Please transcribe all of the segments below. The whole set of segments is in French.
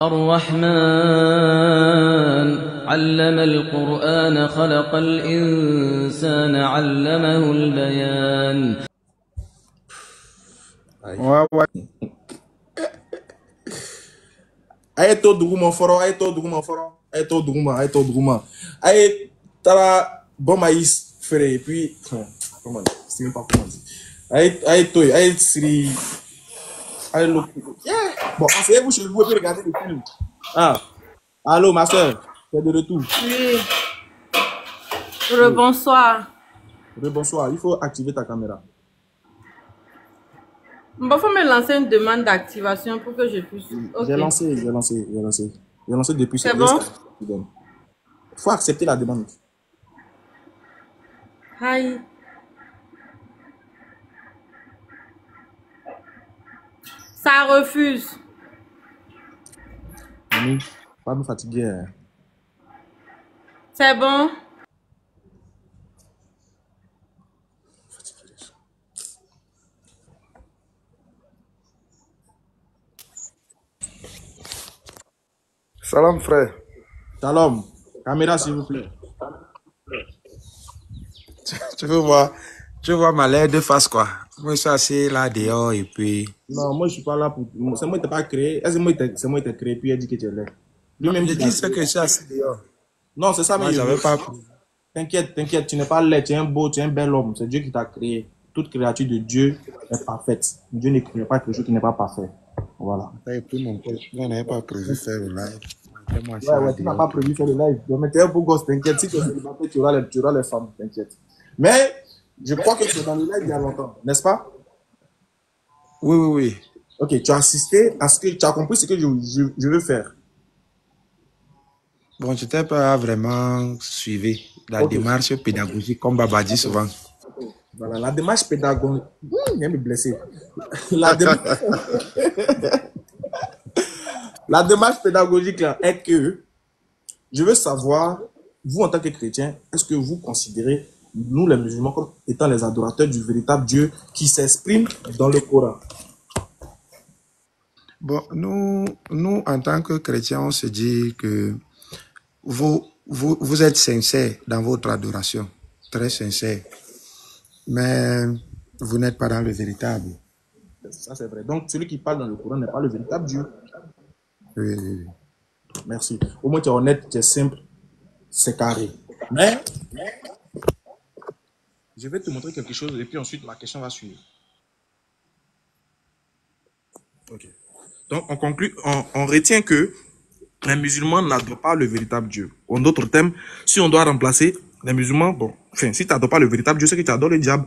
الرحمن علم القرآن خلق الإنسان علمه البيان. Ouais, ouais. Aye to duguma foro, aye to duguma foro, aye to duguma, aye to duguma. Aye tara bon maïs frais et puis comment dire, c'est même pas comment dire. Aye siri, aye lo. Yeah. Bon, asseyez-vous chez vous et puis regardez le film. Ah, allô ma soeur, c'est de retour. Oui, Oui. bonsoir. Bonsoir, il faut activer ta caméra. Il faut me lancer une demande d'activation pour que je puisse. Ok. J'ai lancé depuis C'est bon? Il faut accepter la demande. Aïe. Ça refuse. Ami, pas me fatiguer. Hein. C'est bon? Salam frère. Shalom. Caméra s'il vous plaît. Tu vois ma l'air de face quoi. Moi je suis assis là dehors et puis. Non, moi je suis pas là pour. C'est moi qui t'ai pas créé. C'est moi qui t'ai créé puis il a dit que tu es là. Lui-même Je dis ce que je suis assis dehors. Non, c'est ça, Moi mais j'avais pas. T'inquiète, tu n'es pas laid, tu es un beau, tu es un bel homme. C'est Dieu qui t'a créé. Toute créature de Dieu est parfaite. Dieu ne crée pas quelque chose qui n'est pas parfait. Voilà. Et puis mon pote, je n'avais pas prévu faire le live. Ouais, tu n'as pas prévu faire le live. Mais t'es un beau gosse, t'inquiète. Si tu es célibataire, tu auras les femmes, t'inquiète. Mais je crois que tu es dans le live il y a longtemps, n'est-ce pas? Oui. Ok, tu as assisté à ce que tu as compris ce que je veux faire. Bon, je t'ai pas vraiment suivi la démarche pédagogique comme Baba dit souvent. Voilà, la démarche pédagogique. Il vient me blesser. La démarche pédagogique là, est que je veux savoir, vous en tant que chrétien, est-ce que vous considérez nous les musulmans comme étant les adorateurs du véritable Dieu qui s'exprime dans le Coran? Bon, nous en tant que chrétiens, on se dit que vous êtes sincères dans votre adoration, très sincères, mais vous n'êtes pas dans le véritable. Ça, c'est vrai. Donc, celui qui parle dans le Coran n'est pas le véritable Dieu. Oui. Merci. Au moins, tu es honnête, tu es simple, c'est carré. Mais, je vais te montrer quelque chose et puis ensuite, ma question va suivre. Ok. Donc, on conclut, on retient que les musulmans n'adorent pas le véritable Dieu. En d'autres termes, si on doit remplacer les musulmans, bon, enfin, si tu n'adores pas le véritable Dieu, c'est que tu adores le diable.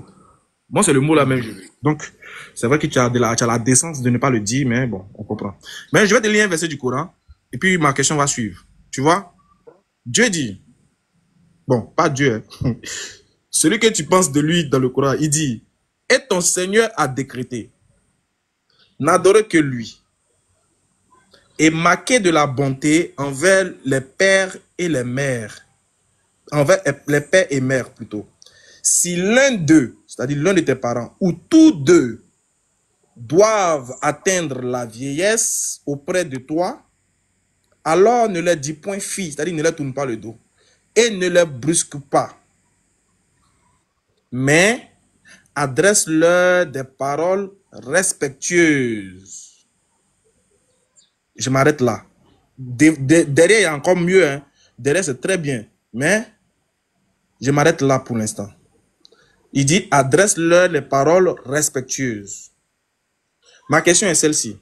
Moi, c'est le mot là même. Donc, c'est vrai que tu as la décence de ne pas le dire, mais bon, on comprend. Mais je vais te lire un verset du Coran, et puis ma question va suivre. Tu vois? Dieu dit, bon, pas Dieu, hein. Celui que tu penses de lui dans le Coran, il dit, et ton Seigneur a décrété, n'adorez que lui, et marquer de la bonté envers les pères et les mères, envers les pères et mères plutôt. Si l'un d'eux, c'est-à-dire l'un de tes parents, ou tous deux, doivent atteindre la vieillesse auprès de toi, alors ne leur dis point fille, c'est-à-dire ne leur tourne pas le dos, et ne leur brusque pas, mais adresse-leur des paroles respectueuses. Je m'arrête là. Derrière, il y a encore mieux. Hein. Derrière, c'est très bien. Mais je m'arrête là pour l'instant. Il dit, adresse-leur les paroles respectueuses. Ma question est celle-ci.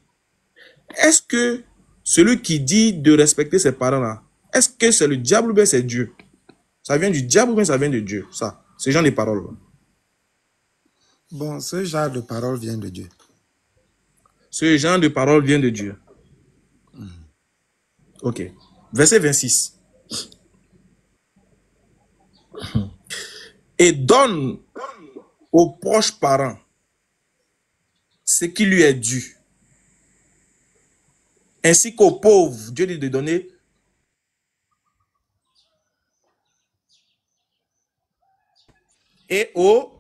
Est-ce que celui qui dit de respecter ses parents-là, est-ce que c'est le diable ou bien c'est Dieu? Ça vient du diable ou bien ça vient de Dieu? Ça, ce genre de paroles. Bon, ce genre de paroles vient de Dieu. Ce genre de paroles vient de Dieu. Ok. Verset 26. Et donne aux proches parents ce qui lui est dû. Ainsi qu'aux pauvres, Dieu dit de donner. Et aux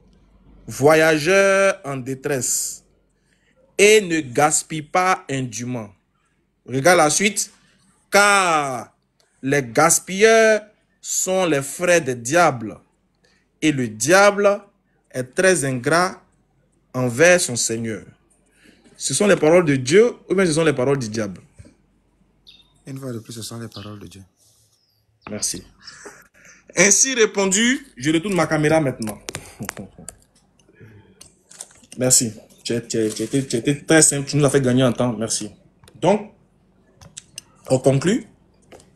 voyageurs en détresse. Et ne gaspille pas indûment. Regarde la suite. Car les gaspilleurs sont les frères des diables, et le diable est très ingrat envers son Seigneur. Ce sont les paroles de Dieu ou bien ce sont les paroles du diable? Une fois de plus, ce sont les paroles de Dieu. Merci. Ainsi répondu, je retourne ma caméra maintenant. Merci. Tu étais très simple, tu nous as fait gagner en temps. Merci. Donc, on conclut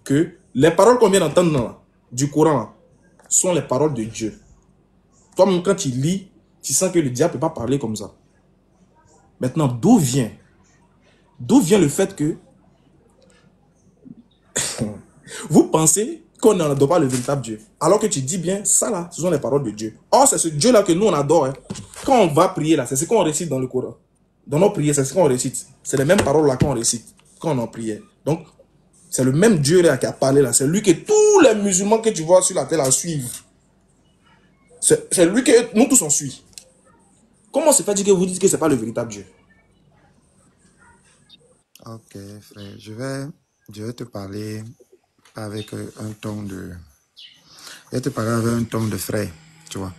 que les paroles qu'on vient d'entendre du Coran sont les paroles de Dieu. Toi-même, quand tu lis, tu sens que le diable ne peut pas parler comme ça. Maintenant, d'où vient le fait que vous pensez qu'on n'adore pas le véritable Dieu, alors que tu dis bien, ça là, ce sont les paroles de Dieu. Or, c'est ce Dieu-là que nous, on adore. Hein. Quand on va prier là, c'est ce qu'on récite dans le Coran. Dans nos prières, c'est ce qu'on récite. C'est les mêmes paroles là qu'on récite quand on en priait. Donc, c'est le même Dieu là qui a parlé là. C'est lui que tous les musulmans que tu vois sur la terre là suivent. C'est lui que nous tous on suit. Comment se fait-il que vous dites que ce n'est pas le véritable Dieu? Ok, frère, je vais te parler avec un ton de... Je vais te parler avec un ton de frère, tu vois.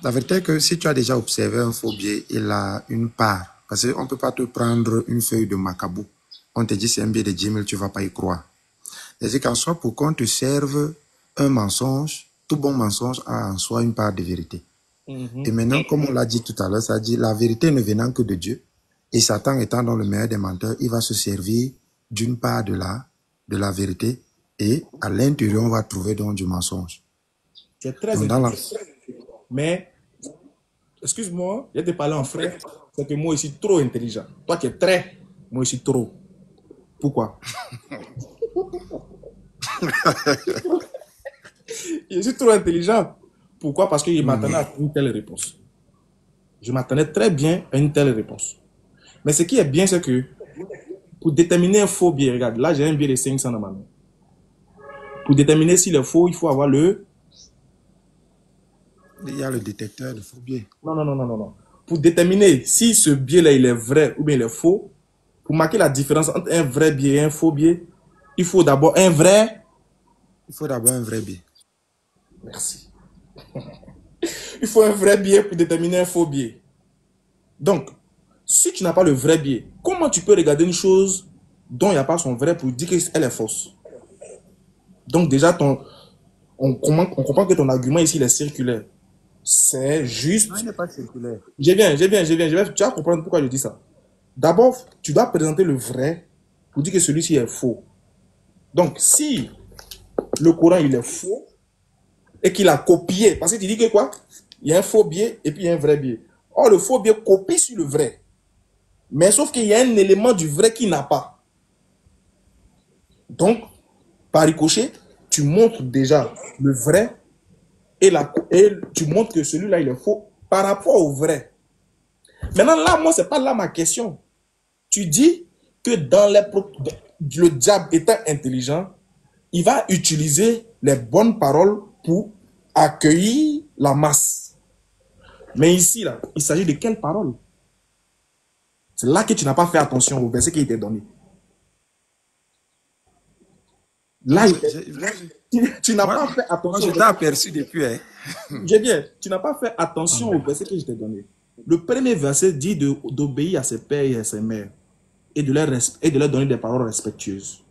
La vérité est que si tu as déjà observé un faux biais, il a une part. Parce qu'on ne peut pas te prendre une feuille de macabou. On te dit c'est un biais de 10 000, tu ne vas pas y croire. C'est qu'en soi, pour qu'on te serve un mensonge, tout bon mensonge a en soi une part de vérité. Et maintenant, comme on l'a dit tout à l'heure, ça dit la vérité ne venant que de Dieu. Et Satan étant dans le meilleur des menteurs, il va se servir d'une part de la vérité. Et à l'intérieur, on va trouver donc du mensonge. C'est très Donc, intéressant. Mais, excuse-moi, je vais te parler en frère. C'est que moi, je suis trop intelligent. Toi qui es très, moi, je suis trop. Pourquoi? Je suis trop intelligent. Pourquoi? Parce que je m'attendais à une telle réponse. Je m'attendais très bien à une telle réponse. Mais ce qui est bien, c'est que pour déterminer un faux biais, regarde, là j'ai un biais de 500 dans ma main. Pour déterminer s'il est faux, il faut avoir le... Il y a le détecteur de faux biais. Non. Pour déterminer si ce biais-là il est vrai ou bien il est faux, pour marquer la différence entre un vrai biais et un faux biais, il faut d'abord un vrai... Il faut d'abord un vrai biais. Merci. Il faut un vrai biais pour déterminer un faux biais. Donc, si tu n'as pas le vrai biais, comment tu peux regarder une chose dont il n'y a pas son vrai pour dire qu'elle est fausse? Donc déjà, on comprend que ton argument ici il est circulaire. C'est juste... Non, il n'est pas circulaire. Tu vas comprendre pourquoi je dis ça. D'abord, tu dois présenter le vrai pour dire que celui-ci est faux. Donc, si le Coran il est faux et qu'il a copié, parce que tu dis que quoi? Il y a un faux biais et puis il y a un vrai biais. Or, le faux biais copie sur le vrai. Mais sauf qu'il y a un élément du vrai qu'il n'a pas. Donc, par ricochet, tu montres déjà le vrai et tu montres que celui-là, il est faux par rapport au vrai. Maintenant, là, moi, c'est pas là ma question. Tu dis que le diable étant intelligent, il va utiliser les bonnes paroles pour accueillir la masse. Mais ici, là, il s'agit de quelles paroles? C'est là que tu n'as pas fait attention au verset qui était donné. Là, tu n'as pas fait attention. Moi, je t'ai aperçu depuis. Hein. J'ai bien, tu n'as pas fait attention au verset que je t'ai donné. Le premier verset dit d'obéir à ses pères et à ses mères et de leur donner des paroles respectueuses.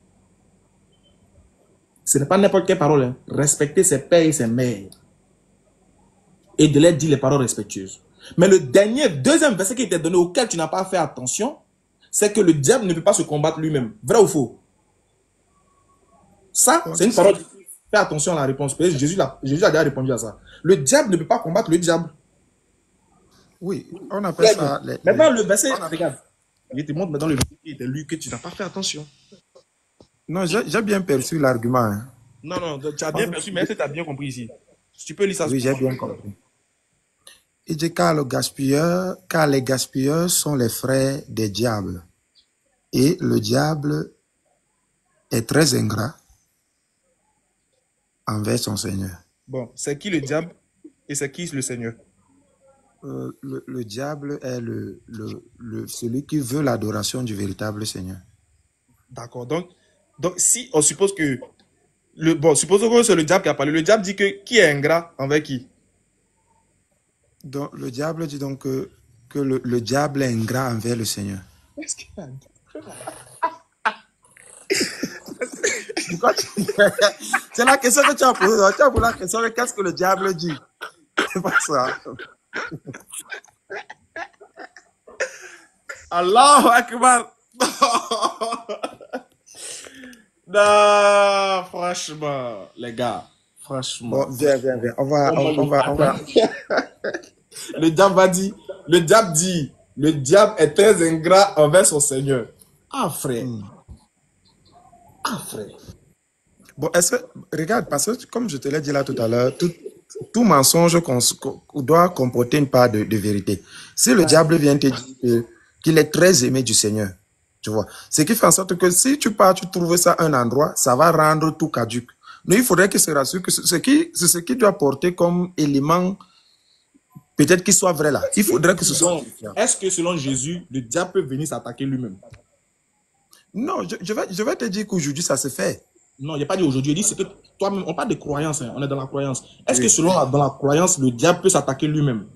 Ce n'est pas n'importe quelle parole. Hein. Respecter ses pères et ses mères et de leur dire les paroles respectueuses. Mais le deuxième verset qui était donné auquel tu n'as pas fait attention, c'est que le diable ne peut pas se combattre lui-même. Vrai ou faux? Ça, c'est une parole. Fais attention à la réponse. Jésus a déjà répondu à ça. Le diable ne peut pas combattre le diable. Oui, on appelle ça... Maintenant, le verset, regarde. Il te montre maintenant le verset qui était lu que tu n'as pas fait attention. Non, j'ai bien perçu l'argument. Hein. Non, tu as bien perçu, mais est-ce que tu as bien compris ici? Tu peux lire ça. Oui, j'ai bien compris. Il dit car les gaspilleurs sont les frères des diables. Et le diable est très ingrat envers son Seigneur. Bon, c'est qui le diable et c'est qui le Seigneur? Le diable est celui qui veut l'adoration du véritable Seigneur. D'accord, donc Donc, si on suppose que... Bon, supposons que c'est le diable qui a parlé. Le diable dit que qui est ingrat envers qui? Donc, le diable dit donc que le diable est ingrat envers le Seigneur. Est-ce qu'il a dit? C'est la question que tu as posée. Tu as posé la question de qu'est-ce que le diable dit. C'est pas ça. Allahu Akbar. Non, franchement, les gars, franchement. Bon, viens. On va. Le diable dit, le diable est très ingrat envers son Seigneur. Ah, frère. Ah, frère. Bon, est-ce que, regarde, parce que comme je te l'ai dit là tout à l'heure, tout mensonge doit comporter une part de vérité. Si le diable vient te dire qu'il est très aimé du Seigneur, tu vois, ce qui fait en sorte que si tu pars, tu trouves ça un endroit, ça va rendre tout caduc. Mais il faudrait qu'il se rassure que c'est ce qui doit porter comme élément, peut-être qu'il soit vrai là. Il faudrait que ce soit... Est-ce que selon Jésus, le diable peut venir s'attaquer lui-même? Non, je vais te dire qu'aujourd'hui, ça se fait. Non, il n'y a pas dit aujourd'hui. Il dit c'est que toi-même, on parle de croyance, hein, on est dans la croyance. Est-ce que selon dans la croyance, le diable peut s'attaquer lui-même?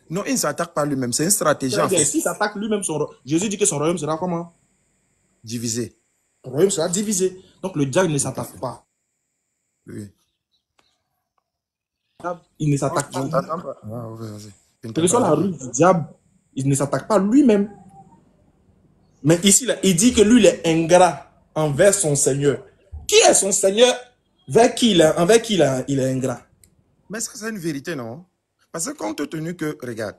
Non, il ne s'attaque pas lui-même. C'est une stratégie en fait. S'il s'attaque lui-même, Jésus dit que son royaume sera comment? Divisé. Son royaume sera divisé. Donc le diable ne s'attaque pas. Oui. Il ne s'attaque pas. Ah, ouais, vas-y. Quelle que soit la rue du diable, il ne s'attaque pas lui-même. Mais ici, là, il dit que lui, il est ingrat envers son Seigneur. Qui est son Seigneur envers qui il est ingrat? Mais ça, c'est une vérité, non? Parce que compte tenu que, regarde,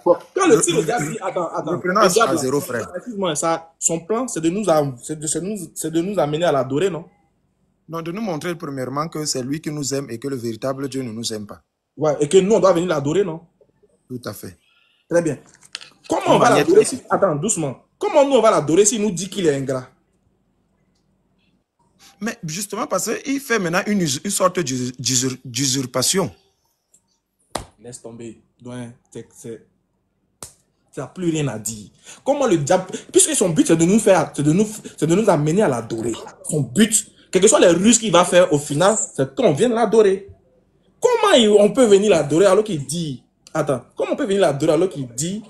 bon, quand le diable dit, attends, reprenons à zéro, frère. Excuse-moi, son plan, c'est de nous amener à l'adorer, non? Non, de nous montrer premièrement que c'est lui qui nous aime et que le véritable Dieu ne nous aime pas. Ouais, et que nous, on doit venir l'adorer, non? Tout à fait. Très bien. Comment on va l'adorer si... Attends, doucement. Comment nous, on va l'adorer s'il nous dit qu'il est ingrat? Mais justement parce qu'il fait maintenant une sorte d'usurpation. Laisse tomber. Tu n'as plus rien à dire. Comment le diable... Puisque son but, c'est de nous faire... C'est de nous amener à l'adorer. Son but, quelles que soient les ruses qu'il va faire, au final, c'est qu'on vienne l'adorer. Comment on peut venir l'adorer alors qu'il dit... Attends. Comment on peut venir l'adorer alors qu'il dit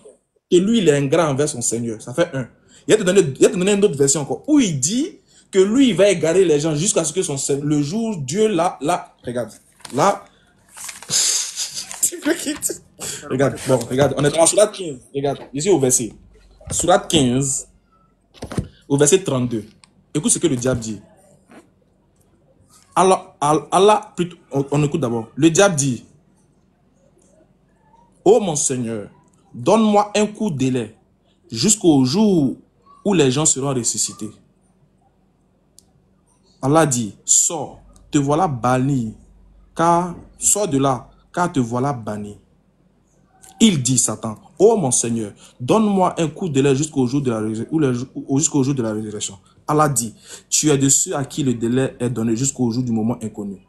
que lui, il est ingrat envers son Seigneur? Ça fait un. Il va te donner une autre version encore. Où il dit que lui, il va égarer les gens jusqu'à ce que le jour, Dieu, là, regarde. Là... Regarde, bon, regarde, on est dans Sourate 15. Regarde, ici au verset. Sourate 15, au verset 32. Écoute ce que le diable dit. Allah, plutôt, on écoute d'abord. Le diable dit, ô mon Seigneur, donne-moi un coup de délai jusqu'au jour où les gens seront ressuscités. Allah dit, sors, te voilà banni, sors de là, car te voilà banni. Il dit, Satan, ô mon Seigneur, donne-moi un coup de délai jusqu'au jour de la résurrection. Allah dit, tu es de ceux à qui le délai est donné jusqu'au jour du moment inconnu.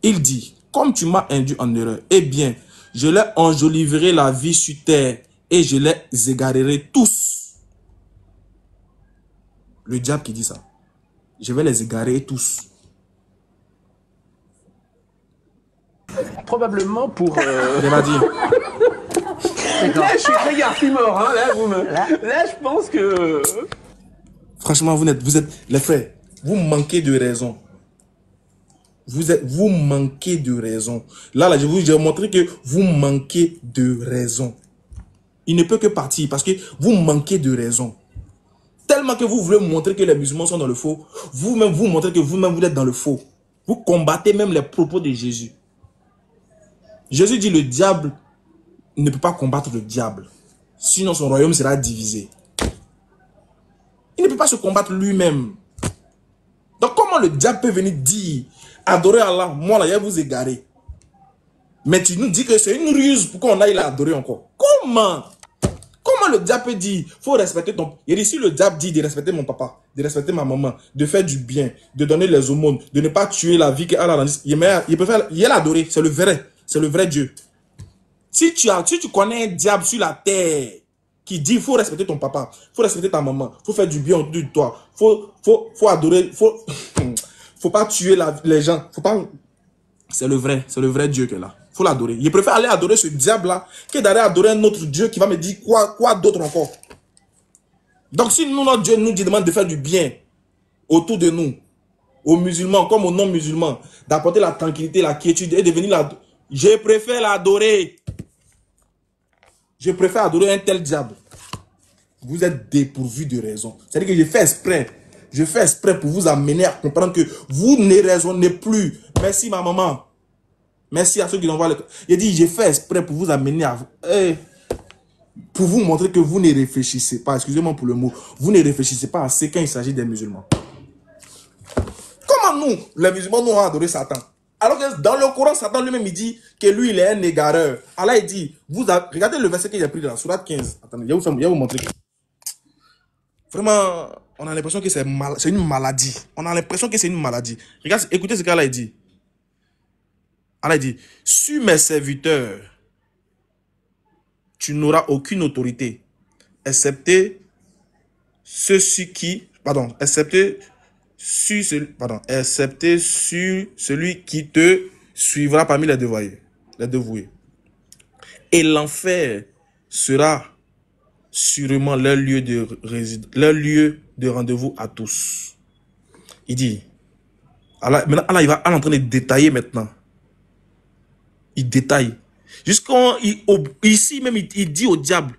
Il dit, comme tu m'as induit en erreur, eh bien, je les enjoliverai la vie sur terre et je les égarerai tous. Le diable qui dit ça. Je vais les égarer tous. Probablement pour... Il m'a dit. Là, je suis très Garfimore, hein. Là, je pense que... Franchement, vous êtes... Les frères, vous manquez de raison. Vous manquez de raison. Là, je vais vous montrer que vous manquez de raison. Il ne peut que partir parce que vous manquez de raison. Tellement que vous voulez montrer que les musulmans sont dans le faux. Vous-même, vous montrez que vous-même, vous êtes dans le faux. Vous combattez même les propos de Jésus. Jésus dit le diable ne peut pas combattre le diable. Sinon, son royaume sera divisé. Il ne peut pas se combattre lui-même. Donc, comment le diable peut venir dire, adorer Allah, moi là, je vais vous égarer. Mais tu nous dis que c'est une ruse pour qu'on aille l'adorer encore. Comment? Comment le diable peut dire, faut respecter ton... Et ici, le diable dit de respecter mon papa, de respecter ma maman, de faire du bien, de donner les aumônes, de ne pas tuer la vie qu'Allah a rendue. Il préfère l'adorer, c'est le vrai Dieu. Si tu connais un diable sur la terre, qui dit, il faut respecter ton papa, il faut respecter ta maman, il faut faire du bien autour de toi, faut adorer, faut pas tuer les gens, faut pas... C'est le vrai Dieu qui est là. Faut l'adorer. Je préfère aller adorer ce diable-là que d'aller adorer un autre Dieu qui va me dire quoi d'autre encore. Donc si nous, notre Dieu nous demande de faire du bien autour de nous, aux musulmans comme aux non-musulmans, d'apporter la tranquillité, la quiétude et de venir là, je préfère l'adorer. Je préfère adorer un tel diable. Vous êtes dépourvu de raison. C'est-à-dire que je fais exprès pour vous amener à comprendre que vous ne raisonnez plus. Merci ma maman. Merci à ceux qui l'envoient. Il dit, je fais exprès pour vous amener à... pour vous montrer que vous ne réfléchissez pas. Excusez-moi pour le mot. Vous ne réfléchissez pas assez quand il s'agit des musulmans. Comment nous, les musulmans, nous avons adoré Satan? Alors que dans le Coran, Satan lui-même, il dit que lui, il est un égareur. Allah, il dit, regardez le verset qu'il a pris dans la sourate 15. Attendez, je vais vous montrer. Vraiment, on a l'impression que c'est une maladie. On a l'impression que c'est une maladie. Regarde, écoutez ce qu'Allah dit. Allah dit, sur mes serviteurs, tu n'auras aucune autorité, excepté ceux-ci qui, excepté sur celui qui te suivra parmi les dévoués. Et l'enfer sera sûrement leur lieu de rendez-vous à tous. Il dit, maintenant Allah, il va en train de détailler maintenant. Il détaille. Ici même, il dit au diable,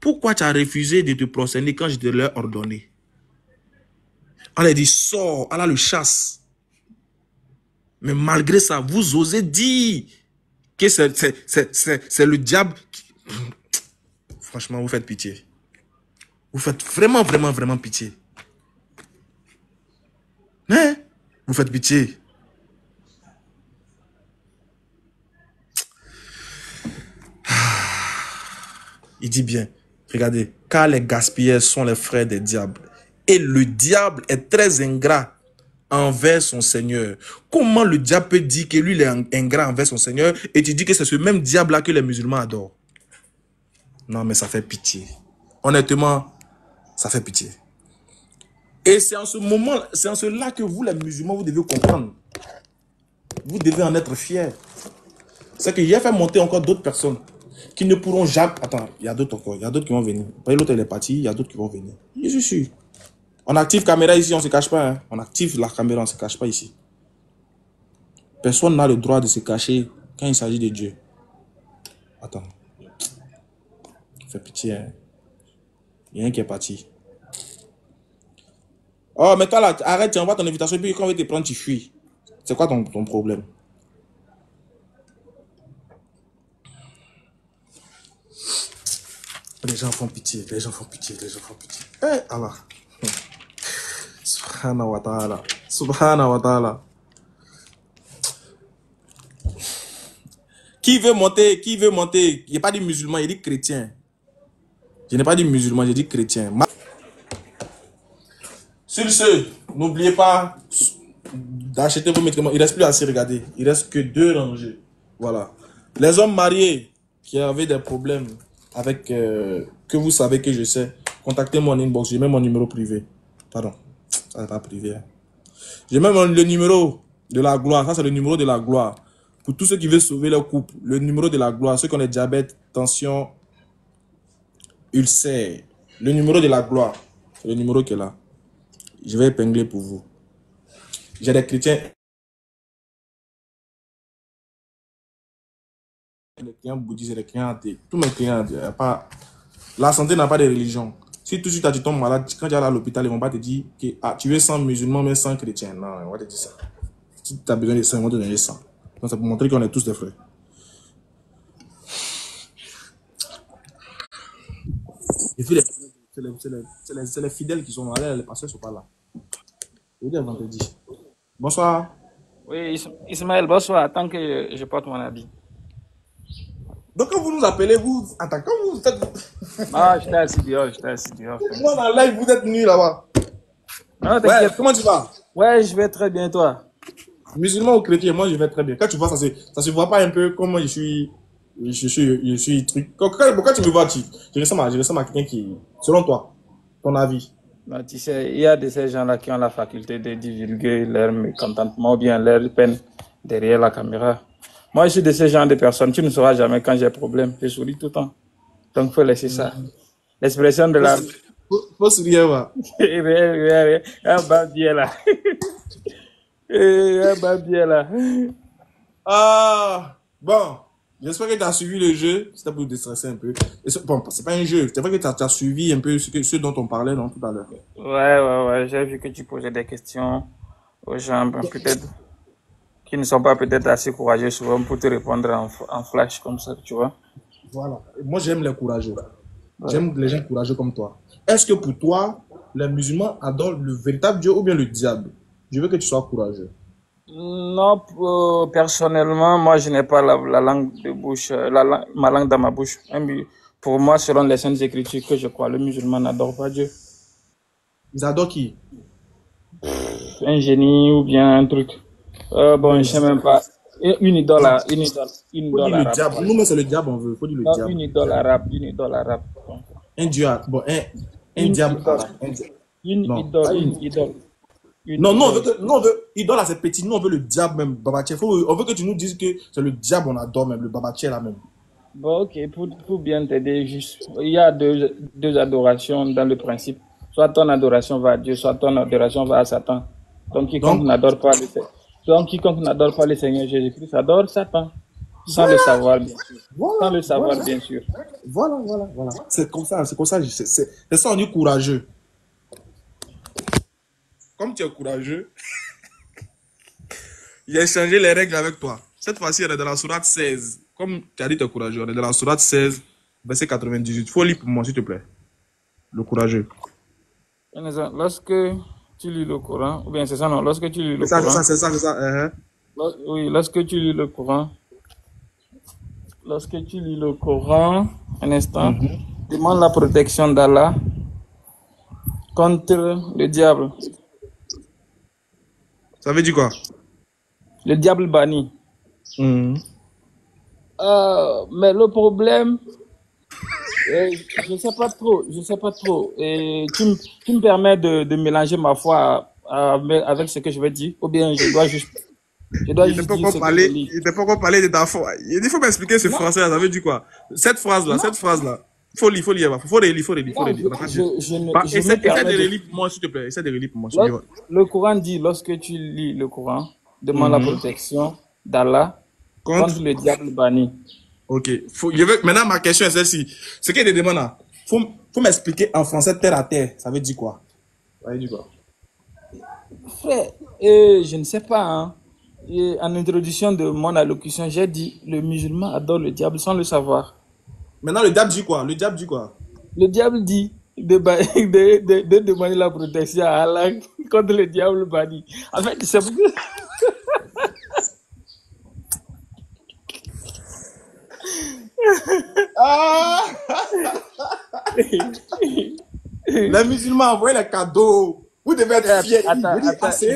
pourquoi tu as refusé de te prosterner quand je te l'ai ordonné? Allah dit, sors, Allah le chasse. Mais malgré ça, vous osez dire que c'est le diable qui... Franchement, vous faites pitié. Vous faites vraiment, vraiment, vraiment pitié. Hein? Vous faites pitié. Il dit bien, regardez, car les gaspilleurs sont les frères des diables. Et le diable est très ingrat envers son Seigneur. Comment le diable peut dire que lui, il est ingrat envers son Seigneur et tu dis que c'est ce même diable-là que les musulmans adorent? Non, mais ça fait pitié. Honnêtement, ça fait pitié. Et c'est en ce moment, c'est en cela que vous, les musulmans, vous devez comprendre. Vous devez en être fiers. C'est que j'ai fait monter encore d'autres personnes qui ne pourront jamais... Attends, il y a d'autres encore. Il y a d'autres qui vont venir. L'autre, il est parti. Il y a d'autres qui vont venir. Je suis sûr. On active caméra ici, on ne se cache pas. Hein. On active la caméra, on ne se cache pas ici. Personne n'a le droit de se cacher quand il s'agit de Dieu. Attends. Fais pitié. Hein. Il y a un qui est parti. Oh, mais toi là, arrête, tu envoies ton invitation, puis quand on va te prendre, tu fuis. C'est quoi ton problème? Les gens font pitié, les gens font pitié, les gens font pitié. Eh, Allah. Subhanahu wa ta'ala. Subhanahu wa ta'ala. Qui veut monter? Qui veut monter? Il n'y a pas dit musulman, il dit chrétien. Je n'ai pas dit musulman, j'ai dit chrétien. Sur ce, n'oubliez pas d'acheter vos médicaments. Il ne reste plus assez, regardez. Il ne reste que 2 rangées. Voilà. Les hommes mariés qui avaient des problèmes avec, que vous savez que je sais, contactez-moi en inbox. J'ai même mon numéro privé. Pardon, ça n'est pas privé. Hein. J'ai même le numéro de la gloire. Ça, c'est le numéro de la gloire. Pour tous ceux qui veulent sauver leur couple, le numéro de la gloire. Ceux qui ont le diabète, tension, ulcère. Le numéro de la gloire. C'est le numéro qui est là. Je vais épingler pour vous. J'ai des chrétiens. Les clients bouddhistes, les clients athées. Tous mes clients, pas... La santé n'a pas de religion. Si tout de suite tu tombes malade, quand tu es à l'hôpital, ils vont pas te dire que tu es sans musulman, mais sans chrétien. Non, on va te dire ça. Si tu as besoin de sang, ils vont te donner sang. Donc c'est pour montrer qu'on est tous des frères. Et puis c'est les fidèles qui sont là, les pasteurs ne sont pas là. C'est vendredi. Bonsoir. Oui, Ismaël, bonsoir. Tant que je porte mon habit. Donc quand vous nous appelez, vous... Attends, quand vous êtes... Ah, j'étais assis dehors, Moi, dans le live, vous êtes venu là-bas. Non, ouais, comment tu vas? Ouais, je vais très bien, toi. Musulman ou chrétien, moi je vais très bien. Quand tu vois, ça se voit pas un peu comment je suis... Je suis truc. Pourquoi tu me vois, je ressemble à quelqu'un qui, selon toi, ton avis. Non, tu sais, il y a de ces gens-là qui ont la faculté de divulguer leur mécontentement ou bien leur peine derrière la caméra. Moi, je suis de ces gens de personnes. Tu ne sauras jamais quand j'ai problème. Je souris tout le temps. Donc, il faut laisser ça. L'expression de la... Faut sourire, va. Un babier là. Un babier là. Ah, bon. J'espère que tu as suivi le jeu. C'était pour te déstresser un peu. Bon, c'est pas un jeu. C'est vrai que tu as suivi un peu ce dont on parlait non, tout à l'heure. Ouais. J'ai vu que tu posais des questions aux gens, peut-être, qui ne sont pas peut-être assez courageux souvent pour te répondre en flash comme ça, tu vois. Voilà. Moi, j'aime les courageux. Ouais. J'aime les gens courageux comme toi. Est-ce que pour toi, les musulmans adorent le véritable Dieu ou bien le diable? Je veux que tu sois courageux. Non, personnellement, moi, je n'ai pas la langue de bouche, ma langue dans ma bouche. Pour moi, selon les saintes écritures que je crois, le musulman n'adore pas Dieu. Ils adorent qui? Un génie ou bien un truc. Bon, je sais même pas. Une idole arabe. Le diable. Nous, mais c'est le diable, on veut. Faut dire le diable. Une idole arabe. Un dieu arabe. Bon, un diable arabe. Une idole. Non, on veut, idole à c'est petit, nous on veut le diable même, Babaché. On veut que tu nous dises que c'est le diable on adore même, le Babaché là même. Bon, ok, pour bien t'aider, juste, il y a deux adorations dans le principe. Soit ton adoration va à Dieu, soit ton adoration va à Satan. Donc quiconque n'adore pas le Seigneur Jésus-Christ adore Satan. Sans le savoir, bien sûr. Sans le savoir, bien sûr. Voilà. C'est comme ça, c'est ça, on est courageux. Comme tu es courageux, j'ai changé les règles avec toi. Cette fois-ci, on est dans la sourate 16. Comme tu as dit, tu es courageux. On est dans la sourate 16, verset 98. Faut lire pour moi, s'il te plaît. Le courageux. Lorsque tu lis le Coran, ou bien c'est ça, non? Lorsque tu lis le Coran. C'est ça. Oui, lorsque tu lis le Coran. Lorsque tu lis le Coran, un instant, demande la protection d'Allah contre le diable. Ça veut dire quoi? Le diable banni. Mais le problème, je sais pas trop. Et tu me permets de mélanger ma foi avec ce que je vais dire, ou bien je dois juste dire ce que je lis. Il ne peut pas parler de ta foi. Il faut m'expliquer ce français, ça veut dire quoi? Cette phrase-là. Faut lire. Faut relire. Essaie de relire pour moi, s'il te plaît. Le Coran dit, lorsque tu lis le Coran, demande la protection d'Allah contre le diable banni. Ok. Maintenant, ma question est celle-ci. Ce qu'il te demande là, faut m'expliquer en français terre à terre. Ça veut dire quoi? Frère, je ne sais pas. Hein. En introduction de mon allocution, j'ai dit, le musulman adore le diable sans le savoir. Maintenant, le diable dit quoi? Le diable dit de demander la protection à Allah contre le diable banni. En fait, c'est pour Les musulmans envoient les cadeaux. Vous devez être fiers.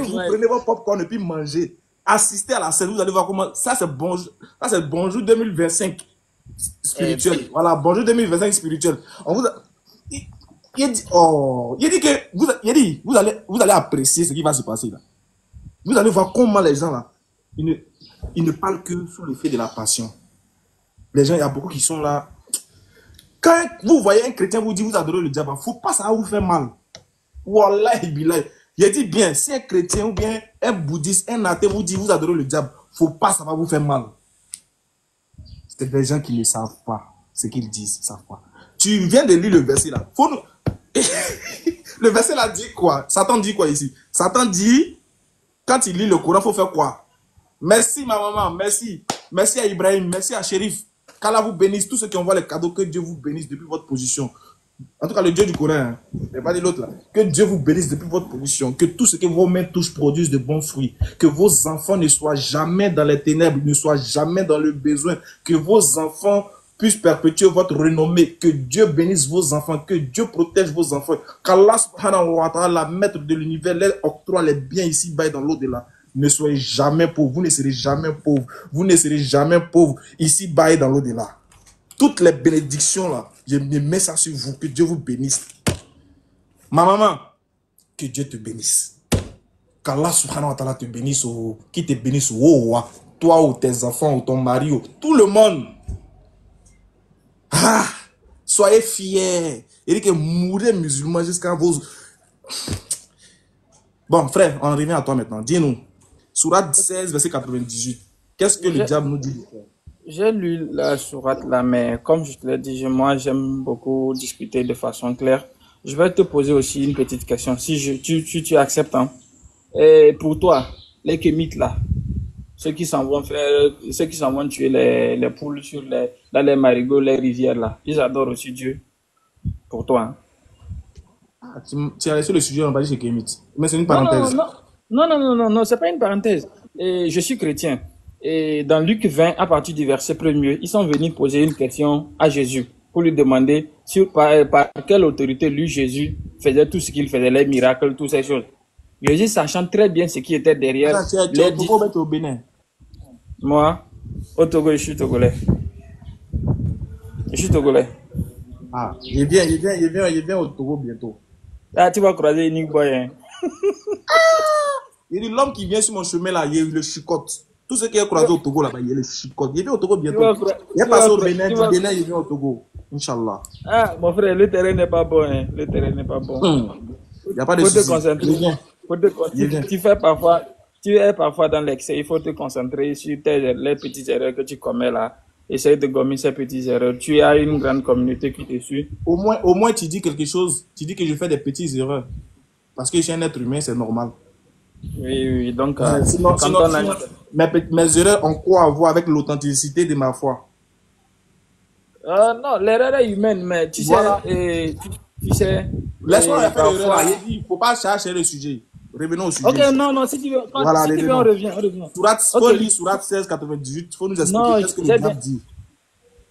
Vous prenez votre popcorn et puis mangez. Assistez à la scène, vous allez voir comment. Ça, c'est bonjour 2025 spirituel. Voilà, bonjour 2025 spirituel. Il dit que vous allez apprécier ce qui va se passer là. Vous allez voir comment les gens là, ils ne parlent que sous l'effet de la passion. Les gens, il y a beaucoup qui sont là. Quand vous voyez un chrétien vous dit vous adorez le diable, faut pas ça vous faire mal. Wallahi billahi. Il dit bien, si un chrétien ou bien un bouddhiste, un athée vous dit vous adorez le diable, faut pas ça va vous faire mal. C'est des gens qui ne savent pas ce qu'ils disent, savent pas. Tu viens de lire le verset là. Le verset là dit quoi? Satan dit quoi ici? Satan dit, quand il lit le Coran, il faut faire quoi? Merci ma maman, merci. Merci à Ibrahim, merci à Shérif. Qu'Allah vous bénisse, tous ceux qui envoient les cadeaux, que Dieu vous bénisse depuis votre position. En tout cas, le Dieu du Coran, hein. Et pas de l'autre là. Que Dieu vous bénisse depuis votre position. Que tout ce que vos mains touchent produise de bons fruits. Que vos enfants ne soient jamais dans les ténèbres, ne soient jamais dans le besoin. Que vos enfants puissent perpétuer votre renommée. Que Dieu bénisse vos enfants. Que Dieu protège vos enfants. Qu'Allah subhanahu wa ta'ala, maître de l'univers, leur octroie les biens ici-bas et dans l'au-delà. Ne soyez jamais pauvres. Vous ne serez jamais pauvres. Vous ne serez jamais pauvres. Ici-bas et dans l'au-delà. Toutes les bénédictions là, je mets ça sur vous. Que Dieu vous bénisse. Ma maman, que Dieu te bénisse. Qu'Allah subhanahu wa ta'ala te bénisse. Qui te bénisse. Toi ou tes enfants ou ton mari. Tout le monde. Ah, soyez fiers. Il dit que mourrez musulmans jusqu'à vos... Bon, frère, on revient à toi maintenant. Dis-nous. Sourate 16, verset 98. Qu'est-ce que le diable nous dit de faire? J'ai lu la sourate là, mais comme je te l'ai dit, moi j'aime beaucoup discuter de façon claire. Je vais te poser aussi une petite question, si tu acceptes. Hein. Et pour toi, les kémites là, ceux qui s'en vont tuer les poules dans les marigots, les rivières là, ils adorent aussi Dieu. Pour toi. Hein. Ah, tu as laissé le sujet, on va dire chez Kémite. Mais c'est une parenthèse. Non, c'est pas une parenthèse. Et je suis chrétien. Et dans Luc 20, à partir du verset 1er, ils sont venus poser une question à Jésus pour lui demander par quelle autorité lui, Jésus, faisait tout ce qu'il faisait, les miracles, toutes ces choses. Jésus, sachant très bien ce qui était derrière. Tu es au Bénin. Moi, au Togo, je suis togolais. Ah, il vient au Togo bientôt. Ah, tu vas croiser Nick Boy. Hein. Il dit l'homme qui vient sur mon chemin là, il le chicote. Tout ce qui est croisé au Togo là-bas, il le chicote. Il vient au Togo bientôt. Il est passé au Bénin, du Bénin, il vient au Togo. Inch'Allah. Ah, mon frère, le terrain n'est pas bon. Hein. Le terrain n'est pas bon. Il n'y a pas de souci. Tu es parfois dans l'excès. Il faut te concentrer sur les petites erreurs que tu commets là. Essaye de gommer ces petites erreurs. Tu as une grande communauté qui te suit. Au moins, tu dis quelque chose. Tu dis que je fais des petites erreurs. Parce que je suis un être humain, c'est normal. Oui. Donc, sinon, mes erreurs ont quoi à voir avec l'authenticité de ma foi? Non, l'erreur est humaine, mais tu voilà. sais, tu sais. Laisse-moi faire l'erreur. Il ne faut pas chercher le sujet. Revenons au sujet. Ok, non, si tu veux, on revient. Sourate 16, 98, il faut nous expliquer qu'est-ce que le diable dit.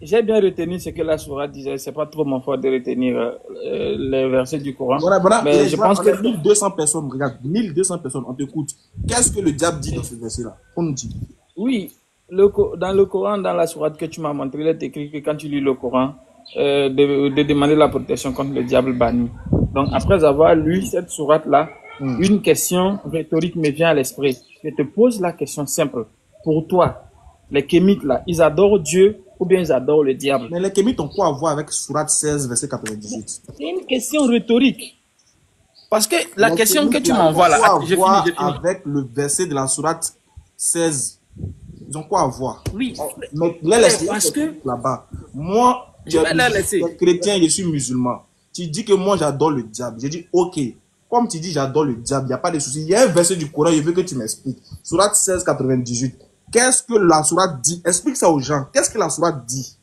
J'ai bien retenu ce que la sourate disait. C'est pas trop mon fort de retenir les versets du Coran. Voilà. Mais je pense que 1200 personnes, regarde, 1200 personnes, on t'écoute. Qu'est-ce que le diable dit dans ce verset-là? On nous dit. Oui, dans le Coran, dans la sourate que tu m'as montré, il est écrit que quand tu lis le Coran, de demander la protection contre le diable banni. Donc, après avoir lu cette sourate-là, une question rhétorique me vient à l'esprit. Je te pose la question simple. Pour toi, les kémites là, ils adorent Dieu ou bien ils adorent le diable? Mais les kémites ont quoi à voir avec Sourate 16, verset 98? C'est une question rhétorique. Parce que la question que tu m'envoies là, j'ai fini. Avec le verset de la Sourate 16, ils ont quoi à voir? Oui. Mais parce que là-bas, moi, je suis chrétien, je suis musulman. Tu dis que moi j'adore le diable. J'ai dit ok. Comme tu dis j'adore le diable, il n'y a pas de souci. Il y a un verset du Coran, je veux que tu m'expliques. Sourate 16, 98. Qu'est-ce que la sourate dit? Explique ça aux gens. Qu'est-ce que la sourate dit?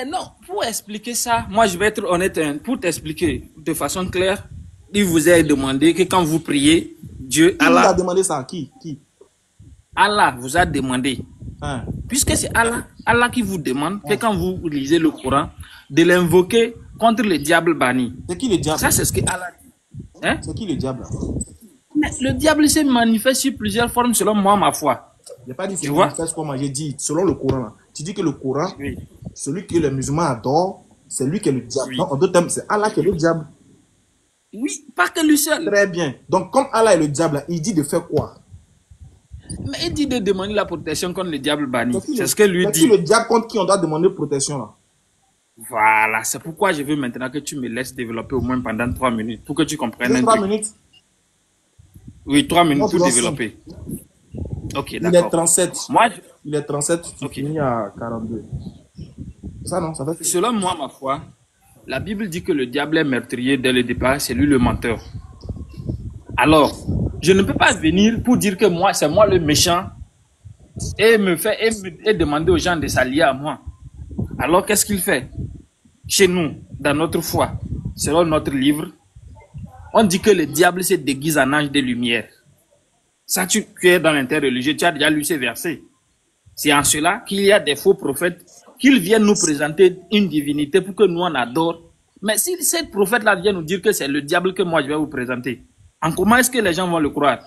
Non, pour expliquer ça, moi je vais être honnête, hein, pour t'expliquer de façon claire, il vous a demandé que quand vous priez, Dieu, Allah... Qui vous a demandé ça? Qui? Allah vous a demandé. Hein? Puisque c'est Allah qui vous demande que quand vous lisez le Coran, de l'invoquer contre le diable banni. C'est qui le diable? Ça, c'est ce que Allah dit. Hein? C'est qui le diable? Mais le diable se manifeste sur plusieurs formes selon moi, ma foi. Je n'ai pas dit que c'est manifeste comme j'ai dit, selon le Coran. Là. Tu dis que le Coran, oui, celui que les musulmans adorent, c'est lui qui est le diable. Oui. Donc, en d'autres termes, c'est Allah qui est le diable. Oui, pas que lui seul. Très bien. Donc, comme Allah est le diable, il dit de faire quoi? Mais il dit de demander la protection contre le diable banni. C'est ce que lui dit. C'est le diable contre qui on doit demander protection là. Voilà, c'est pourquoi je veux maintenant que tu me laisses développer au moins pendant 3 minutes pour que tu comprennes. 3 minutes? Oui, 3 minutes pour développer. Ok, d'accord. Il est 37. Il est 37, tu finis à 42. Ça non, ça fait... Selon moi, ma foi, la Bible dit que le diable est meurtrier dès le départ, c'est lui le menteur. Alors, je ne peux pas venir pour dire que moi, c'est moi le méchant et demander aux gens de s'allier à moi. Alors, qu'est-ce qu'il fait? Chez nous, dans notre foi, selon notre livre, on dit que le diable se déguise en ange de lumière. Ça, tu es dans l'interreligieux, tu as déjà lu ces versets. C'est en cela qu'il y a des faux prophètes qu'ils viennent nous présenter une divinité pour que nous on adore. Mais si ces prophètes-là viennent nous dire que c'est le diable que moi je vais vous présenter, en comment est-ce que les gens vont le croire?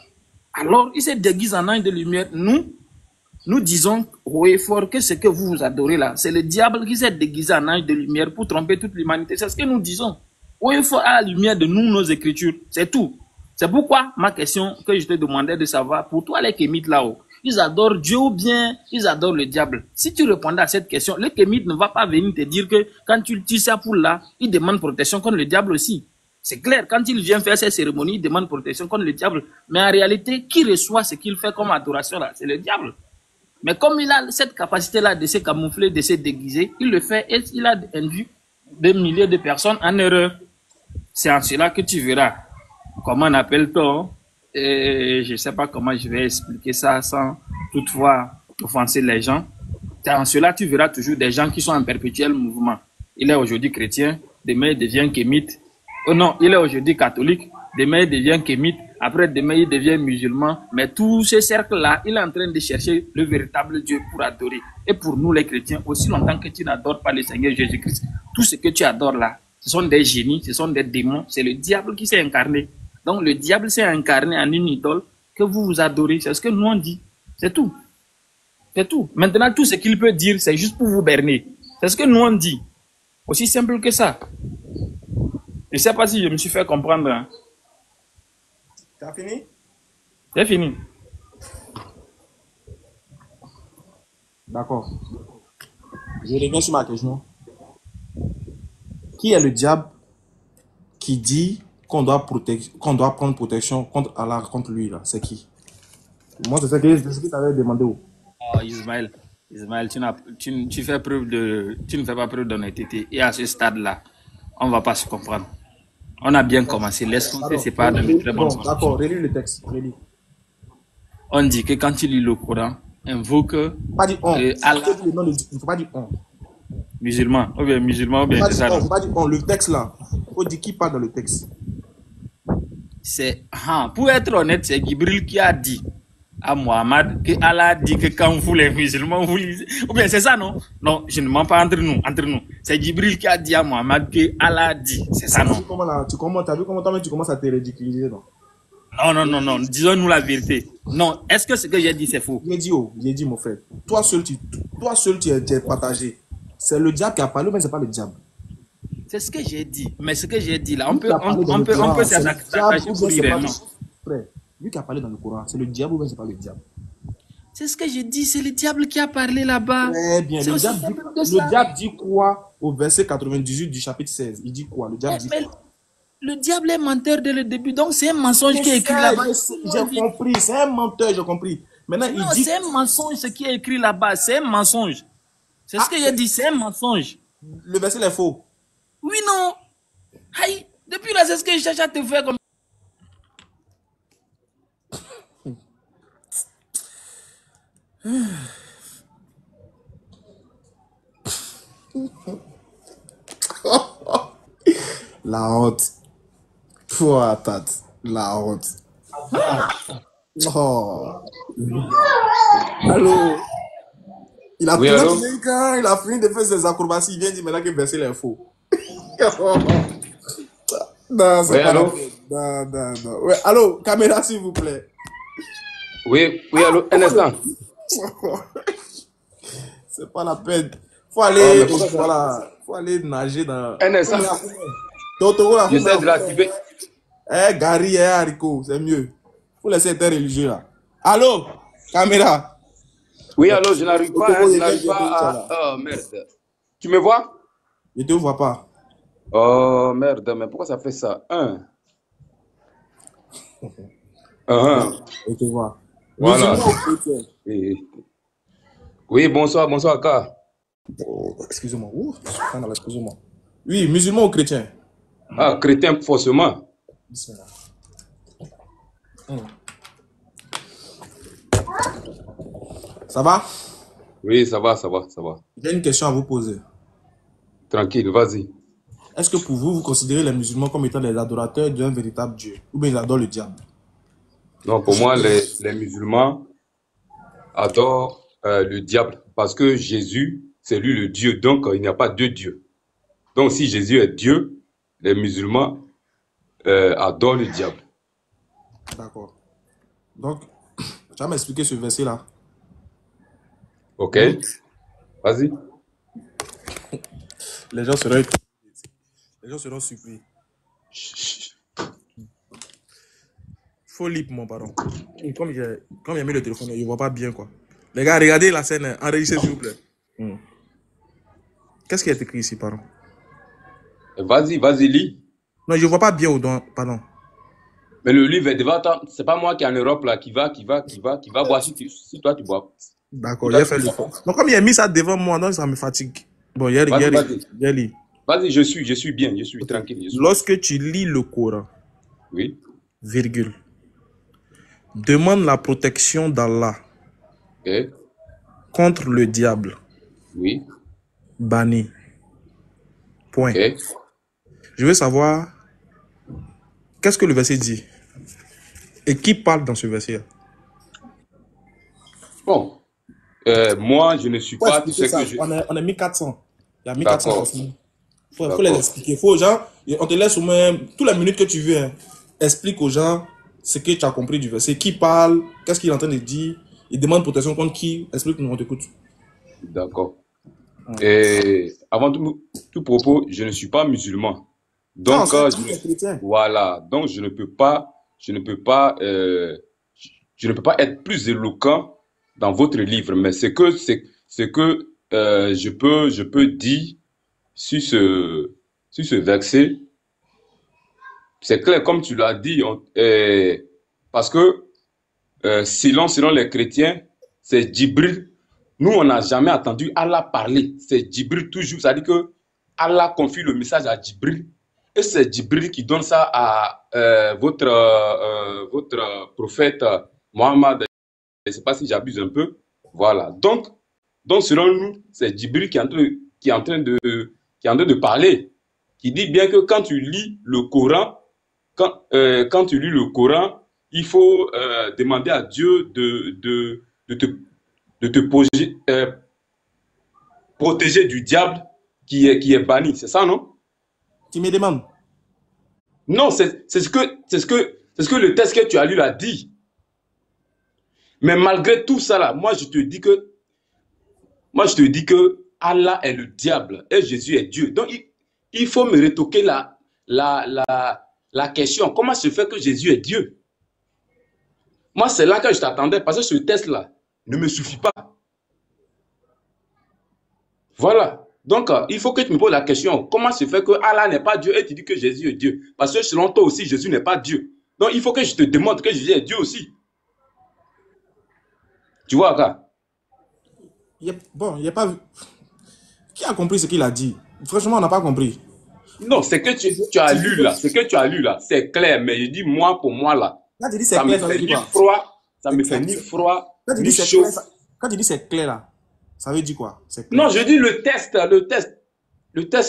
Alors, il se déguise en ange de lumière. Nous disons haut et fort que ce que vous adorez là, c'est le diable qui s'est déguisé en ange de lumière pour tromper toute l'humanité. C'est ce que nous disons. Haut et fort à la lumière de nous, nos écritures. C'est tout. C'est pourquoi ma question que je te demandais de savoir, pour toi les kémites là-haut, ils adorent Dieu ou bien ils adorent le diable? Si tu répondais à cette question, le kémite ne va pas venir te dire que quand tu tues sa poule là, il demande protection contre le diable aussi. C'est clair, quand il vient faire ces cérémonies, il demande protection contre le diable. Mais en réalité, qui reçoit ce qu'il fait comme adoration là? C'est le diable. Mais comme il a cette capacité-là de se camoufler, de se déguiser, il le fait et il a induit des milliers de personnes en erreur. C'est en cela que tu verras. Comment on appelle-t-on? Je ne sais pas comment je vais expliquer ça sans toutefois offenser les gens. C'est en cela que tu verras toujours des gens qui sont en perpétuel mouvement. Il est aujourd'hui chrétien, demain il devient kémite. Oh non, il est aujourd'hui catholique, demain il devient kémite, après demain il devient musulman. Mais tout ce cercle-là, il est en train de chercher le véritable Dieu pour adorer. Et pour nous les chrétiens, aussi longtemps que tu n'adores pas le Seigneur Jésus-Christ, tout ce que tu adores là, ce sont des génies, ce sont des démons, c'est le diable qui s'est incarné. Donc le diable s'est incarné en une idole que vous adorez, c'est ce que nous on dit. C'est tout. C'est tout. Maintenant, tout ce qu'il peut dire, c'est juste pour vous berner. C'est ce que nous on dit. Aussi simple que ça. Je ne sais pas si je me suis fait comprendre. Hein. T'as fini? C'est fini. D'accord. Je reviens sur ma question. Qui est le diable qui dit qu'on doit prendre protection contre Allah, contre lui là? C'est qui? Moi, c'est ce que tu avais demandé. Oh, Ismaël, tu ne fais pas preuve d'honnêteté. Et à ce stade-là, on ne va pas se comprendre. On a bien commencé. Laisse-nous c'est pas de très bonnes choses. D'accord, relis le texte. Relis. On dit que quand tu lis le Coran, invoque Pas dire on. Allah. Il ne faut pas dire on. Musulman, ou bien c'est ça. Il ne faut pas dire on. Le texte là, il faut dire qui parle dans le texte. Pour être honnête, c'est Gibril qui a dit à Mohammed que Allah dit que quand vous les musulmans vous lisez, ou bien c'est ça non? Non, je ne mens pas entre nous. C'est Gibril qui a dit à Mohammed que Allah dit, c'est ça non? T'as vu comment toi-même tu commences à te ridiculiser non? Non, disons-nous la vérité. Non, est-ce que ce que j'ai dit c'est faux? J'ai dit mon frère, toi seul tu es partagé. C'est le diable qui a parlé, mais c'est pas le diable. C'est ce que j'ai dit. Mais ce que j'ai dit là, on peut s'attacher pour dire non. Frère, lui qui a parlé dans le Coran, c'est le diable ou bien c'est pas le diable? C'est ce que j'ai dit, c'est le diable qui a parlé là-bas. Très bien. Le diable dit quoi au verset 98 du chapitre 16? Il dit quoi? Le diable dit quoi? Le diable est menteur dès le début, donc c'est un mensonge qui est écrit là-bas. J'ai compris, c'est un menteur, j'ai compris. Maintenant, non, il dit... c'est un mensonge ce qui est écrit là-bas, c'est un mensonge. C'est ce que j'ai dit, c'est un mensonge. Le verset est faux. Oui, non. Aïe, depuis là, c'est ce que je cherche à te faire comme... La honte. Pouah, tante. La honte. Oh. Allô? Il a fini de faire ses acrobaties. Il vient dire maintenant que verser les faux. Non, c'est pas la peine. Non. Ouais, allô, caméra, s'il vous plaît. Oui, allô, un instant. C'est pas la peine. Faut aller, faut aller nager dans... Un instant. J'essaie de l'activer. Gary et haricot, c'est mieux. Faut laisser être religieux là. Allô, caméra. Oui, allô, je n'arrive pas à... Oh, merde. Tu me vois? Je te vois pas. Oh, merde, mais pourquoi ça fait ça? Je te vois. Voilà. Oui, bonsoir, Aka. Oh, excusez-moi. Excusez-moi. Oui, musulman ou chrétien? Ah, chrétien, forcément. Ça va? Oui, ça va. J'ai une question à vous poser. Tranquille, vas-y. Est-ce que pour vous, vous considérez les musulmans comme étant les adorateurs d'un véritable Dieu? Ou bien ils adorent le diable? Non, pour moi, les musulmans adorent le diable. Parce que Jésus, c'est lui le Dieu. Donc, il n'y a pas deux dieux. Donc, si Jésus est Dieu, les musulmans adorent le diable. D'accord. Donc, tu vas m'expliquer ce verset-là. Ok, vas-y. Les gens seront surpris. Faut lire, mon pardon. Comme j'ai mis le téléphone, je ne vois pas bien, quoi. Les gars, regardez la scène, enregistrez, s'il vous plaît. Qu'est-ce qui est écrit ici, pardon? Vas-y, lis. Non, je ne vois pas bien au-dedans, pardon. Mais le livre est devant toi. C'est pas moi qui est en Europe là, qui va boire si toi tu bois. D'accord, j'ai fait le fond. Donc, comme il a mis ça devant moi, donc ça me fatigue. Bon, Vas-y, je suis bien, je suis tranquille. Lorsque tu lis le Coran, oui, virgule, demande la protection d'Allah contre le diable. Oui. Banni. Point. Okay. Je veux savoir, qu'est-ce que le verset dit? Et qui parle dans ce verset? Bon. Moi, je ne suis pas... Tu sais ça. Que on est 1400. Il y a 1400 personnes. Il faut les expliquer. Faut aux gens, on te laisse au moins toutes les minutes que tu veux. Hein. Explique aux gens ce que tu as compris du verset. Qui parle? Qu'est-ce qu'il est en train de dire? Il demande protection contre qui? Explique-nous, on t'écoute. D'accord. Et avant tout propos, je ne suis pas musulman. Donc, voilà. Donc, je ne peux pas être plus éloquent dans votre livre. Mais ce que je peux dire sur ce verset, c'est clair, comme tu l'as dit, parce que selon les chrétiens, c'est Djibril. Nous, on n'a jamais entendu Allah parler. C'est Djibril toujours. C'est-à-dire que Allah confie le message à Djibril. Et c'est Djibril qui donne ça à votre prophète Mohammed. Je ne sais pas si j'abuse un peu. Voilà. Donc selon nous, c'est Djibril qui est en train de parler. Qui dit bien que quand tu lis le Coran, quand tu lis le Coran, il faut demander à Dieu de te protéger du diable qui est banni. C'est ça, non? Tu me demandes? Non, c'est ce que le texte que tu as lu l'a dit. Mais malgré tout ça là, moi je te dis que Allah est le diable et Jésus est Dieu. Donc il faut me retoquer la question. Comment se fait que Jésus est Dieu? Moi, c'est là que je t'attendais parce que ce texte là ne me suffit pas. Voilà. Donc, il faut que tu me poses la question. Comment se fait que Allah n'est pas Dieu et tu dis que Jésus est Dieu? Parce que selon toi aussi, Jésus n'est pas Dieu. Donc, il faut que je te démontre que Jésus est Dieu aussi. Tu vois, gars? Bon, il n'y a pas... Qui a compris ce qu'il a dit? Franchement, on n'a pas compris. Non, c'est que tu as lu là. C'est que tu as lu là. C'est clair. Mais je dis, moi, pour moi, là, ça me fait ni froid. Ça me fait ni froid, ni chaud. Quand tu dis c'est clair là, ça veut dire quoi? Non, je dis le test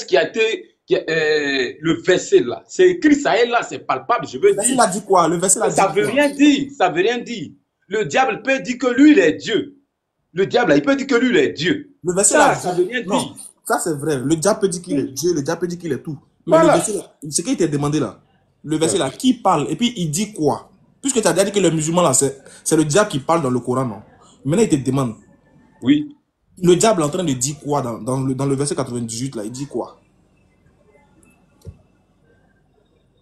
qui a été, le verset là, c'est écrit, ça est là, c'est palpable, je veux dire. Il a dit quoi? Le verset là dit ça veut rien dire, ça veut rien dire. Le diable peut dire que lui, il est Dieu. Le diable là, il peut dire que lui, il est Dieu. Le verset là, ça veut rien dire. Ça c'est vrai, le diable peut dire qu'il est Dieu, le diable peut dire qu'il est tout. Mais voilà. Le verset là, ce qui t'a demandé là, le verset là, qui parle, et puis il dit quoi? Puisque tu as déjà dit que les musulmans là, c'est le diable qui parle dans le Coran, non? Maintenant, il te demande. Oui. Le diable est en train de dire quoi dans le verset 98 là? Il dit quoi?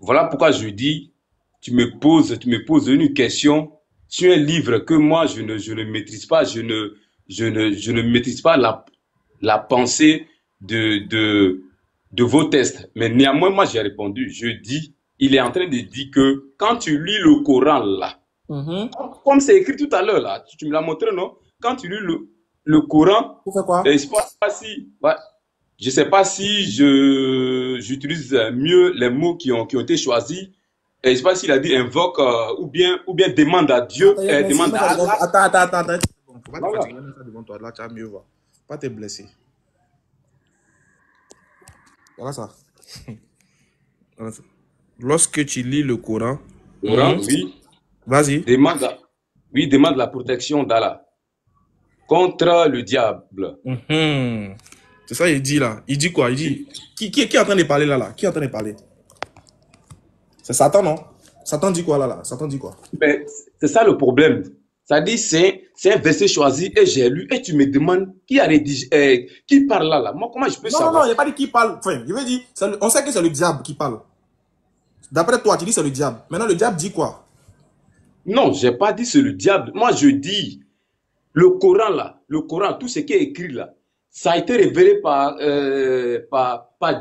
Voilà pourquoi je dis, tu me poses une question sur un livre que moi je ne maîtrise pas, je ne maîtrise pas la pensée de vos tests. Mais néanmoins, moi j'ai répondu, je dis, il est en train de dire que quand tu lis le Coran là, comme c'est écrit tout à l'heure là, tu me l'as montré, non? Quand tu lis le Coran, je ne sais pas si j'utilise mieux les mots qui ont été choisis. Et je ne sais pas s'il a dit invoque ou bien demande à Dieu. Demande à Allah. Attends. Faut pas te fatiguer ça devant toi. Là, tu vas mieux voir. Pas te blesser. Voilà ça. Lorsque tu lis le Coran, oui. Vas-y. Demande la protection d'Allah contre le diable. C'est ça il dit là. Il dit quoi? Il dit qui est en train de parler là? Qui est en train de parler? C'est Satan, non? Satan dit quoi là? Satan dit quoi? Mais c'est ça le problème. Ça dit, c'est un verset choisi et j'ai lu et tu me demandes qui a rédigé, qui parle là. Moi, comment je peux Non, savoir? il n'y a pas dit qui parle. Enfin, je veux dire, on sait que c'est le diable qui parle. D'après toi, tu dis c'est le diable. Maintenant, le diable dit quoi? Non, j'ai pas dit c'est le diable. Moi, je dis, le Coran là, le Coran, tout ce qui est écrit là, ça a été révélé par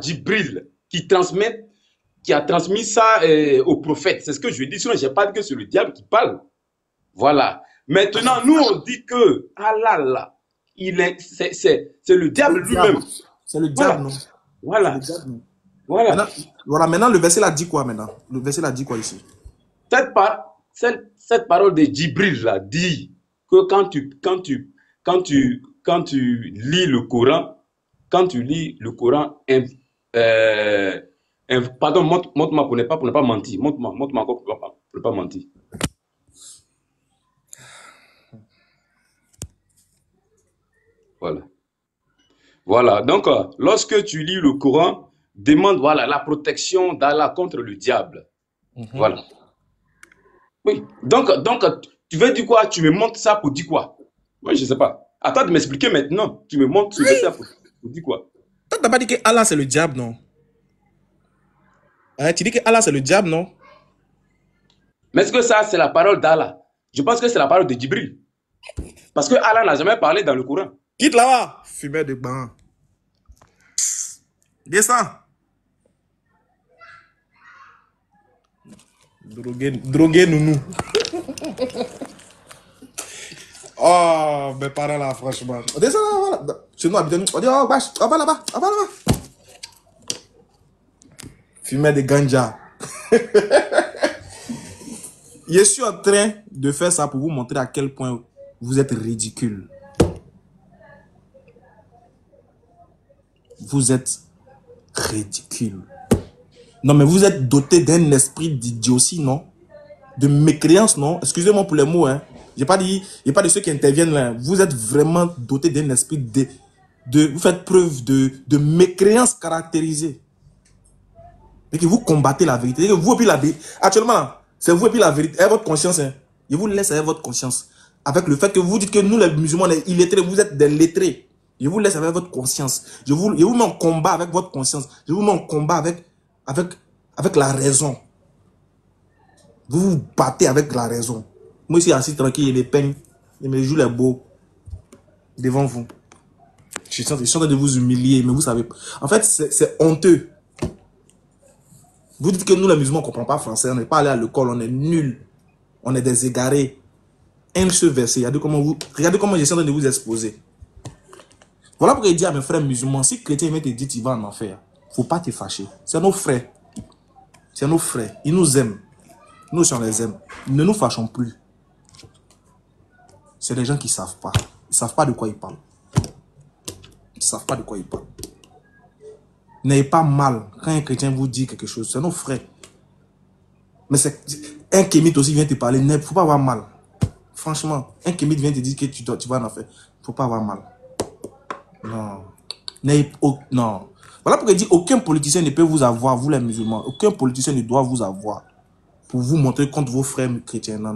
Djibril qui a transmis ça au prophète. C'est ce que je dis. Sinon, j'ai pas dit que c'est le diable qui parle. Voilà. Maintenant, nous, on dit que Allah là, c'est le diable lui-même. C'est le diable, non? Voilà. C'est le diable, non? Voilà. Maintenant, le verset là dit quoi maintenant? Le verset là dit quoi ici? Cette parole de Djibril là dit que quand tu lis le Coran, pardon, montre-moi pour ne pas mentir. Montre-moi encore pour ne pas mentir. Voilà. Voilà. Donc, lorsque tu lis le Coran, demande voilà, la protection d'Allah contre le diable. Voilà. Oui. Donc, tu veux dire quoi? Tu me montres ça pour dire quoi? Moi, je ne sais pas. À toi de m'expliquer maintenant. Tu me montres ça pour dire quoi? Toi, tu n'as pas dit que Allah c'est le diable, non? Hein, tu dis que Allah c'est le diable, non? Mais est-ce que ça, c'est la parole d'Allah? Je pense que c'est la parole de Djibril. Parce que Allah n'a jamais parlé dans le Coran. Quitte là-bas. Fumeur de ban. Descends. Drogué nounou. Oh, mes parents là, franchement. Descends là, voilà. Chez nous, habitants, on dit, oh, bâche, on va là-bas, on va là-bas. Fumeur de ganja. Je suis en train de faire ça pour vous montrer à quel point vous êtes ridicule. Vous êtes ridicule. Non, mais vous êtes doté d'un esprit d'idiotie, non? De mécréance, non? Excusez-moi pour les mots, hein. J'ai pas dit ceux qui interviennent là. Vous êtes vraiment doté d'un esprit vous faites preuve de mécréance caractérisée. Et que vous combattez la vérité. Et que vous et puis la vérité. Actuellement, c'est vous et puis la vérité. Avec votre conscience, hein. Je vous laisse avec votre conscience. Avec le fait que vous dites que nous, les musulmans, les illettrés, vous êtes des lettrés. Je vous laisse avec votre conscience. Je vous mets en combat avec votre conscience. Je vous mets en combat avec la raison. Vous vous battez avec la raison. Moi, je suis assis tranquille, les peigne. Je me joue les beaux devant vous. Je suis en train de vous humilier, mais vous savez. En fait, c'est honteux. Vous dites que nous, les musulmans, on ne comprend pas français. On n'est pas allé à l'école, on est nuls. On est des égarés. Un seul verset. Regardez comment je suis en train de vous exposer. Voilà pourquoi il dit à mes frères musulmans, si chrétien vient te dire tu vas en enfer, il ne faut pas te fâcher. C'est nos frères. C'est nos frères. Ils nous aiment. Nous aussi on les aime. Ne nous fâchons plus. C'est des gens qui ne savent pas. Ils ne savent pas de quoi ils parlent. Ils ne savent pas de quoi ils parlent. N'ayez pas mal quand un chrétien vous dit quelque chose. C'est nos frères. Mais un kémite aussi vient te parler. Il ne faut pas avoir mal. Franchement, un kémite vient te dire que tu vas en enfer. Il ne faut pas avoir mal. Non. Non. Voilà pourquoi il dit aucun politicien ne peut vous avoir, vous les musulmans. Aucun politicien ne doit vous avoir pour vous montrer contre vos frères chrétiens. Non.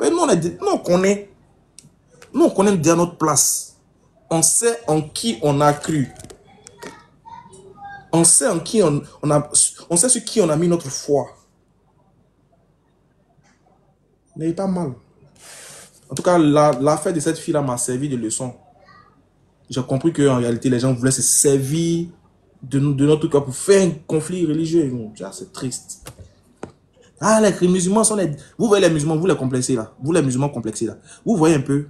Mais nous, on connaît déjà notre place. On sait en qui on a cru. On sait en qui on sait sur qui on a mis notre foi. N'ayez pas mal. En tout cas, l'affaire de cette fille-là m'a servi de leçon. J'ai compris qu'en réalité, les gens voulaient se servir de notre cas pour faire un conflit religieux. C'est triste. Ah, les musulmans sont les... Vous voyez les musulmans, vous les complexez là. Vous les musulmans complexés là. Vous voyez un peu...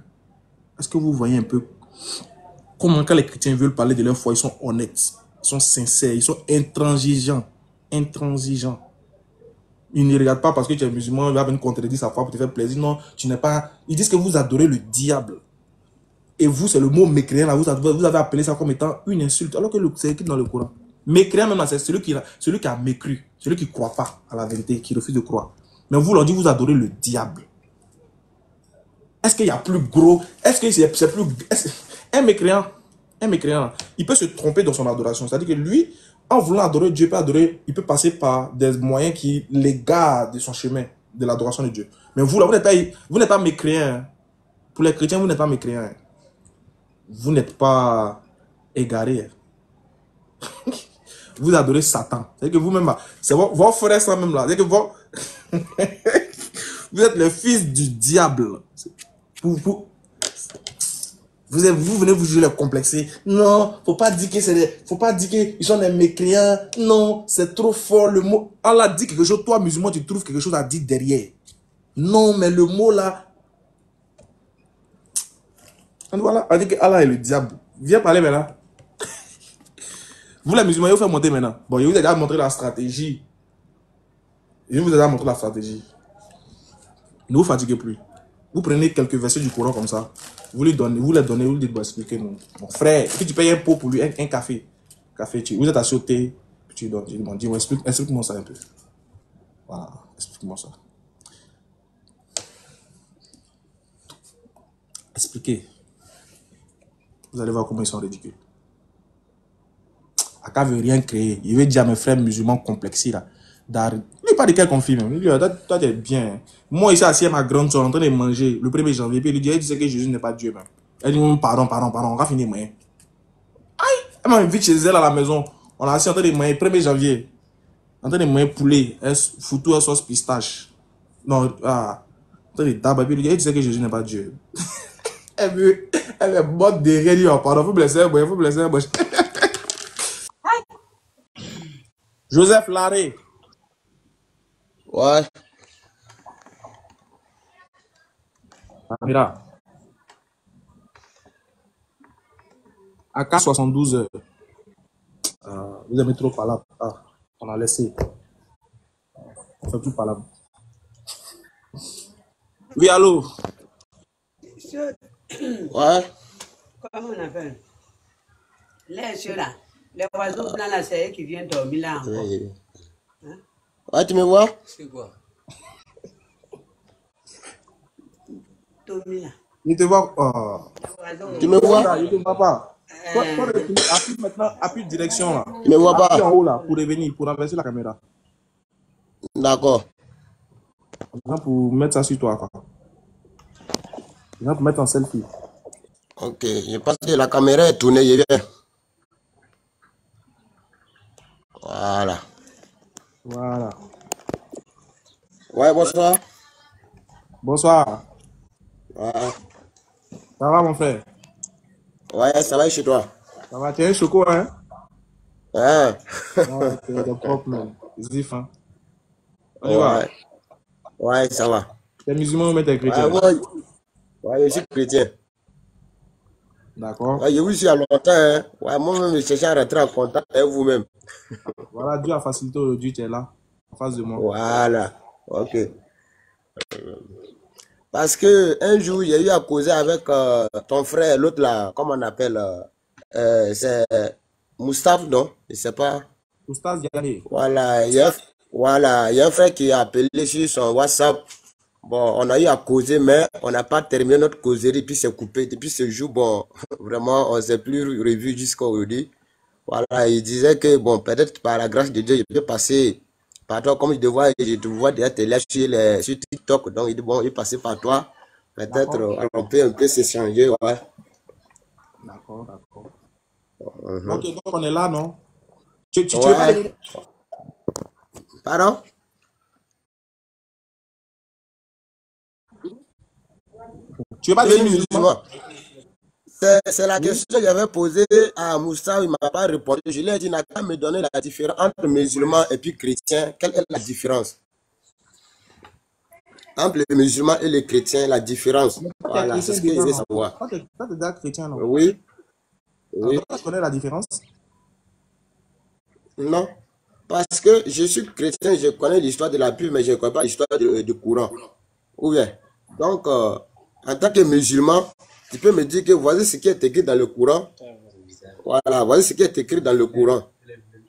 Est-ce que vous voyez un peu comment quand les chrétiens veulent parler de leur foi, ils sont honnêtes, ils sont sincères, ils sont intransigeants. Intransigeants. Ils ne regardent pas parce que tu es musulman, ils vont venir contredire sa foi pour te faire plaisir. Non, tu n'es pas... Ils disent que vous adorez le diable. Et vous, c'est le mot mécréant là, vous avez appelé ça comme étant une insulte, alors que c'est écrit dans le Coran. Mécréant même, c'est celui qui a mécru, celui qui ne croit pas à la vérité, qui refuse de croire. Mais vous leur dites, vous adorez le diable. Est-ce qu'il y a plus gros? Est-ce que c'est plus... Un mécréant, il peut se tromper dans son adoration. C'est-à-dire que lui, en voulant adorer Dieu, il peut passer par des moyens qui l'égarent de son chemin, de l'adoration de Dieu. Mais vous, là, vous n'êtes pas mécréants. Hein. Pour les chrétiens, vous n'êtes pas mécréants. Hein. Vous n'êtes pas égarés. Hein. Vous adorez Satan. C'est que vous-même, c'est vos frères ça même là. C'est que vous êtes le fils du diable. Vous venez vous jouer le complexer. Non, faut pas dire qu'ils sont des mécréants. Non, c'est trop fort le mot. Allah dit quelque chose, toi musulman, tu trouves quelque chose à dire derrière. Non, mais le mot là. Voilà, on dit que Allah est le diable. Viens parler maintenant. Vous les musulmans, vous faites monter maintenant. Bon, je vous ai déjà montré la stratégie. Je vous ai déjà montré la stratégie. Ne vous fatiguez plus. Vous prenez quelques versets du Coran comme ça. Vous les donnez, vous lui dites, bon, expliquez mon frère. Puis tu payes un pot pour lui, un café. Vous êtes assis au thé, puis tu donnes. Bon, dis-moi, explique-moi ça un peu. Voilà, explique-moi ça. Expliquez. Vous allez voir comment ils sont ridicules. Aka veut rien créer. Il veut dire à mes frères musulmans complexés là. Lui pas de quel conflit même. Il dit, toi t'es bien. Moi ici assis à ma grande soeur en train de manger le 1er janvier. Puis il dit, tu sais que Jésus n'est pas Dieu même. Elle dit, pardon, on va finir moyen. Aïe! Elle m'a invité chez elle à la maison. On a assis en train de manger 1er janvier. En train de manger poulet. Foutu à sauce pistache. Non, en train de tabac. Puis il dit, tu sais que Jésus n'est pas Dieu. Elle est morte de rire. Elle dit, oh, pardon, faut blesser un boy. Joseph Larré. Ouais. Mira. AK 72 heures. Vous aimez trop parler. On a laissé. On fait plus parler. Oui, allô? Ouais. Comment on appelle? Les cieux là. Les oiseaux blancs là, c'est eux qui viennent dormir là encore. Hein? Ouais, tu me vois? C'est quoi? Dormir là. Je te vois. Tu me vois? Je te vois pas. Appuie maintenant, appuie direction là. Tu me vois pas? Appuie en haut là, pour revenir, pour renverser la caméra. D'accord. Pour mettre ça sur toi. Quoi. Pour mettre en selfie. Ok, je pense que la caméra est tournée, je viens. Voilà. Voilà. Ouais, bonsoir. Bonsoir. Ouais. Ça va mon frère? Ouais, ça va chez toi? Ça va, tu es un choco, hein? Ouais. Ouais, c'est propre, man. Zif, hein? On y Ouais. va? Ouais, ça va. T'es musulman ou mais t'es chrétien? Ouais, je suis chrétien. D'accord. Ouais, je vous suis à longtemps, hein. Ouais, moi-même, je cherche à rentrer en contact avec vous-même. Voilà, Dieu a facilité aujourd'hui, tu es là, en face de moi. Voilà. Ok. Parce que un jour, j'ai eu à causer avec ton frère, l'autre là, comment on appelle, c'est Moustaphe, non? Je sais pas. Oustaz Diané. Voilà, il y a un frère qui a appelé sur son WhatsApp. Bon, on a eu à causer, mais on n'a pas terminé notre causerie, puis c'est coupé. Depuis ce jour, bon, vraiment, on ne s'est plus revu jusqu'à aujourd'hui. Voilà, il disait que, bon, peut-être par la grâce de Dieu, je peux passer par toi, comme je te vois déjà te lâcher sur TikTok. Donc, il dit, bon, il est passé par toi. Peut-être, on peut un peu s'échanger, ouais. D'accord. Ok, donc on est là, non? Tu veux pas Ouais. Pardon? Tu veux pas devenir musulman? C'est la question que j'avais posée à Moussa, il ne m'a pas répondu. Je lui ai dit, il n'a qu'à me donner la différence entre musulmans et puis chrétiens. Quelle est la différence? Entre les musulmans et les chrétiens, la différence. Voilà, c'est ce que je veux savoir. Toi, t'es déjà chrétien, non? Oui. Oui. Tu connais la différence? Non. Parce que je suis chrétien, je connais l'histoire de la Bible, mais je ne connais pas l'histoire du Coran. Ou bien. Donc, en tant que musulman, tu peux me dire que voici ce qui est écrit dans le Coran. Voilà, voici ce qui est écrit dans le Coran.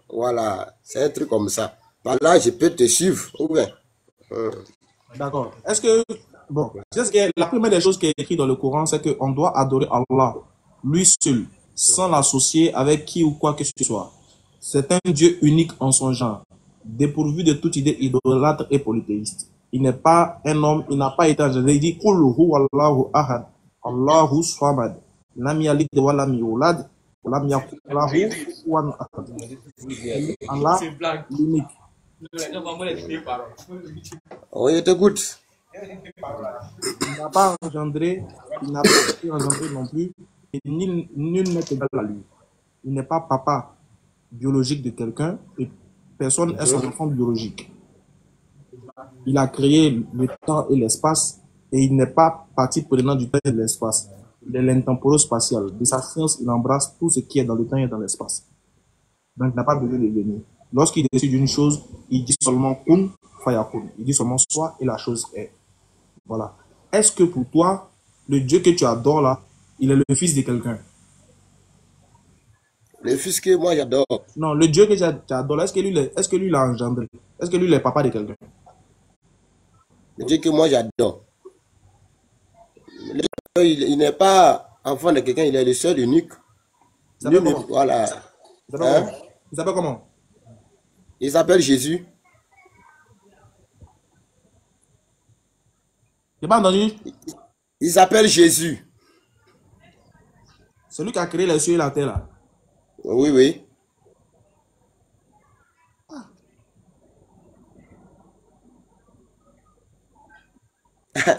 Voilà, c'est un truc comme ça. Par là, je peux te suivre. Ou bien. D'accord. Est-ce que, bon, la première des choses qui est écrite dans le Coran, c'est qu'on doit adorer Allah, lui seul, sans l'associer avec qui ou quoi que ce soit. C'est un Dieu unique en son genre, dépourvu de toute idée idolâtre et polythéiste. Il n'est pas un homme, il n'a pas été engendré. Il dit Qul huwallahu ahad, Allahu samad, lam yalid wa lam yulad, wa lam yakul lahu kufuwan ahad. Allah, l'unique. Oui, je t'écoute. Il n'a pas engendré, il n'a pas été engendré non plus, et nul n'est égal à lui. Il n'est pas papa biologique de quelqu'un, et personne n'est son enfant biologique. Il a créé le temps et l'espace, et il n'est pas partie prenante du temps et de l'espace. Il est l'intemporel-spatial. De sa science, il embrasse tout ce qui est dans le temps et dans l'espace. Donc, il n'a pas besoin de venir. Lorsqu'il décide d'une chose, il dit seulement kun, fayakun. Il dit seulement soit et la chose est. Voilà. Est-ce que pour toi, le Dieu que tu adores là, il est le fils de quelqu'un? Le fils que moi j'adore. Non, le Dieu que tu adores là, est-ce que lui l'a engendré? Est-ce que lui, il est papa de quelqu'un? Le Dieu que moi j'adore. Il n'est pas enfant de quelqu'un, il est le seul unique. Il s'appelle comment? Voilà. Il s'appelle comment? Il s'appelle Jésus. J'ai pas entendu? Il s'appelle Jésus. C'est lui qui a créé les cieux et la terre là. Oui, oui.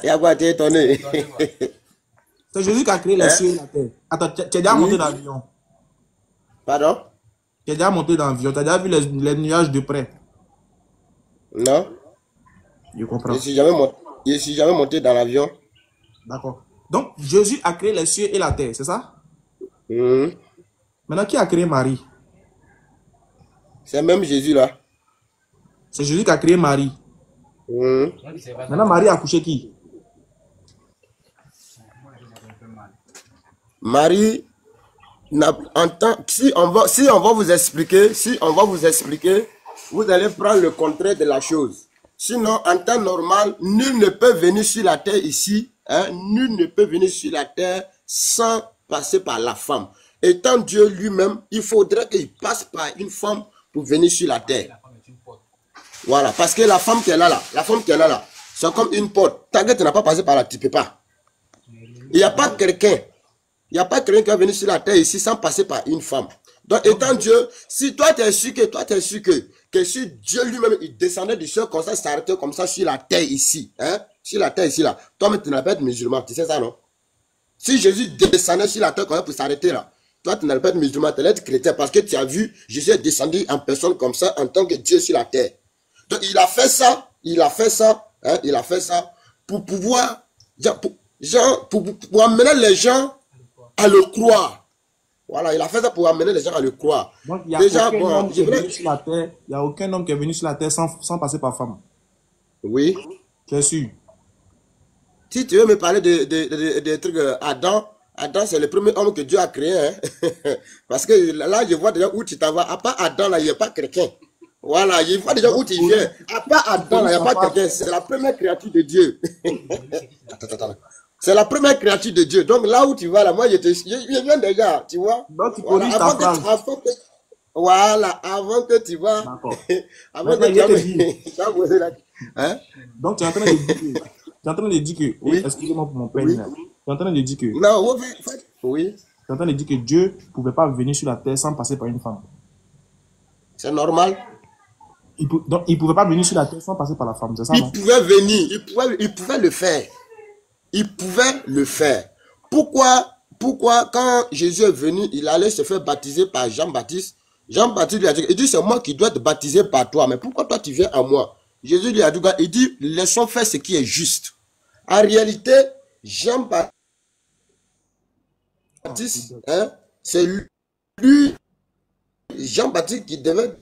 Il y a quoi, t'es étonné? C'est Jésus qui a créé les cieux et la terre. Attends, tu es déjà monté dans l'avion? Pardon? Tu es déjà monté dans l'avion? Tu as déjà vu les nuages de près? Non. Je comprends. Je suis jamais monté dans l'avion. D'accord. Donc, Jésus a créé les cieux et la terre, c'est ça? Maintenant, qui a créé Marie? C'est même Jésus là. C'est Jésus qui a créé Marie. Maintenant, Marie a accouché qui? Marie, si on va vous expliquer, vous allez prendre le contraire de la chose. Sinon, en temps normal, nul ne peut venir sur la terre ici, nul ne peut venir sur la terre sans passer par la femme. Étant Dieu lui-même, il faudrait qu'il passe par une femme pour venir sur la terre. Voilà, parce que la femme qui est là, c'est comme une porte. Tant que tu n'as pas passé par là, tu ne peux pas. Il n'y a pas quelqu'un. Il n'y a pas quelqu'un qui va venir sur la terre ici sans passer par une femme. Donc, étant Dieu, si toi, tu es sûr que si Dieu lui-même, il descendait du ciel comme ça, s'arrêtait comme ça sur la terre ici, sur la terre ici, là, toi-même, tu n'allais pas être musulman, tu sais ça, non? Si Jésus descendait sur la terre comme ça pour s'arrêter là, toi, tu n'allais pas être musulman, tu allais être chrétien parce que tu as vu Jésus est descendu en personne comme ça, en tant que Dieu sur la terre. Donc, il a fait ça pour pouvoir, pour amener les gens à le croire. Voilà, il a fait ça pour amener les gens à le croire. Donc, il n'y a aucun homme qui est venu sur la terre, il n'y a aucun homme qui est venu sur la terre sans passer par femme. Oui. Tu es sûr? Si tu veux me parler de trucs, Adam, c'est le premier homme que Dieu a créé. Parce que là, je vois déjà où tu t'en vas. À part Adam, là, il n'y a pas quelqu'un. Voilà, je vois déjà où tu viens. À part Adam, là, il n'y a pas quelqu'un. C'est la première créature de Dieu. Attends. C'est la première créature de Dieu. Donc là où tu vas, là, moi, je viens déjà, tu vois. Donc tu corriges ta phrase. Avant que tu vas. D'accord. Avant que Donc tu es en train de dire que, oui, excusez-moi pour mon père. Tu es en train de dire que, non, oui. Tu es en train de dire que Dieu ne pouvait pas venir sur la terre sans passer par une femme. C'est normal. Donc il ne pouvait pas venir sur la terre sans passer par la femme, c'est ça? Il pouvait venir, il pouvait le faire. Il pouvait le faire. Pourquoi quand Jésus est venu, il allait se faire baptiser par Jean-Baptiste? Jean-Baptiste lui a dit, il dit, c'est moi qui dois te baptiser par toi. Mais pourquoi toi tu viens à moi? Jésus lui a dit, il dit, laissons faire ce qui est juste. En réalité, Jean-Baptiste, c'est lui, Jean-Baptiste qui devait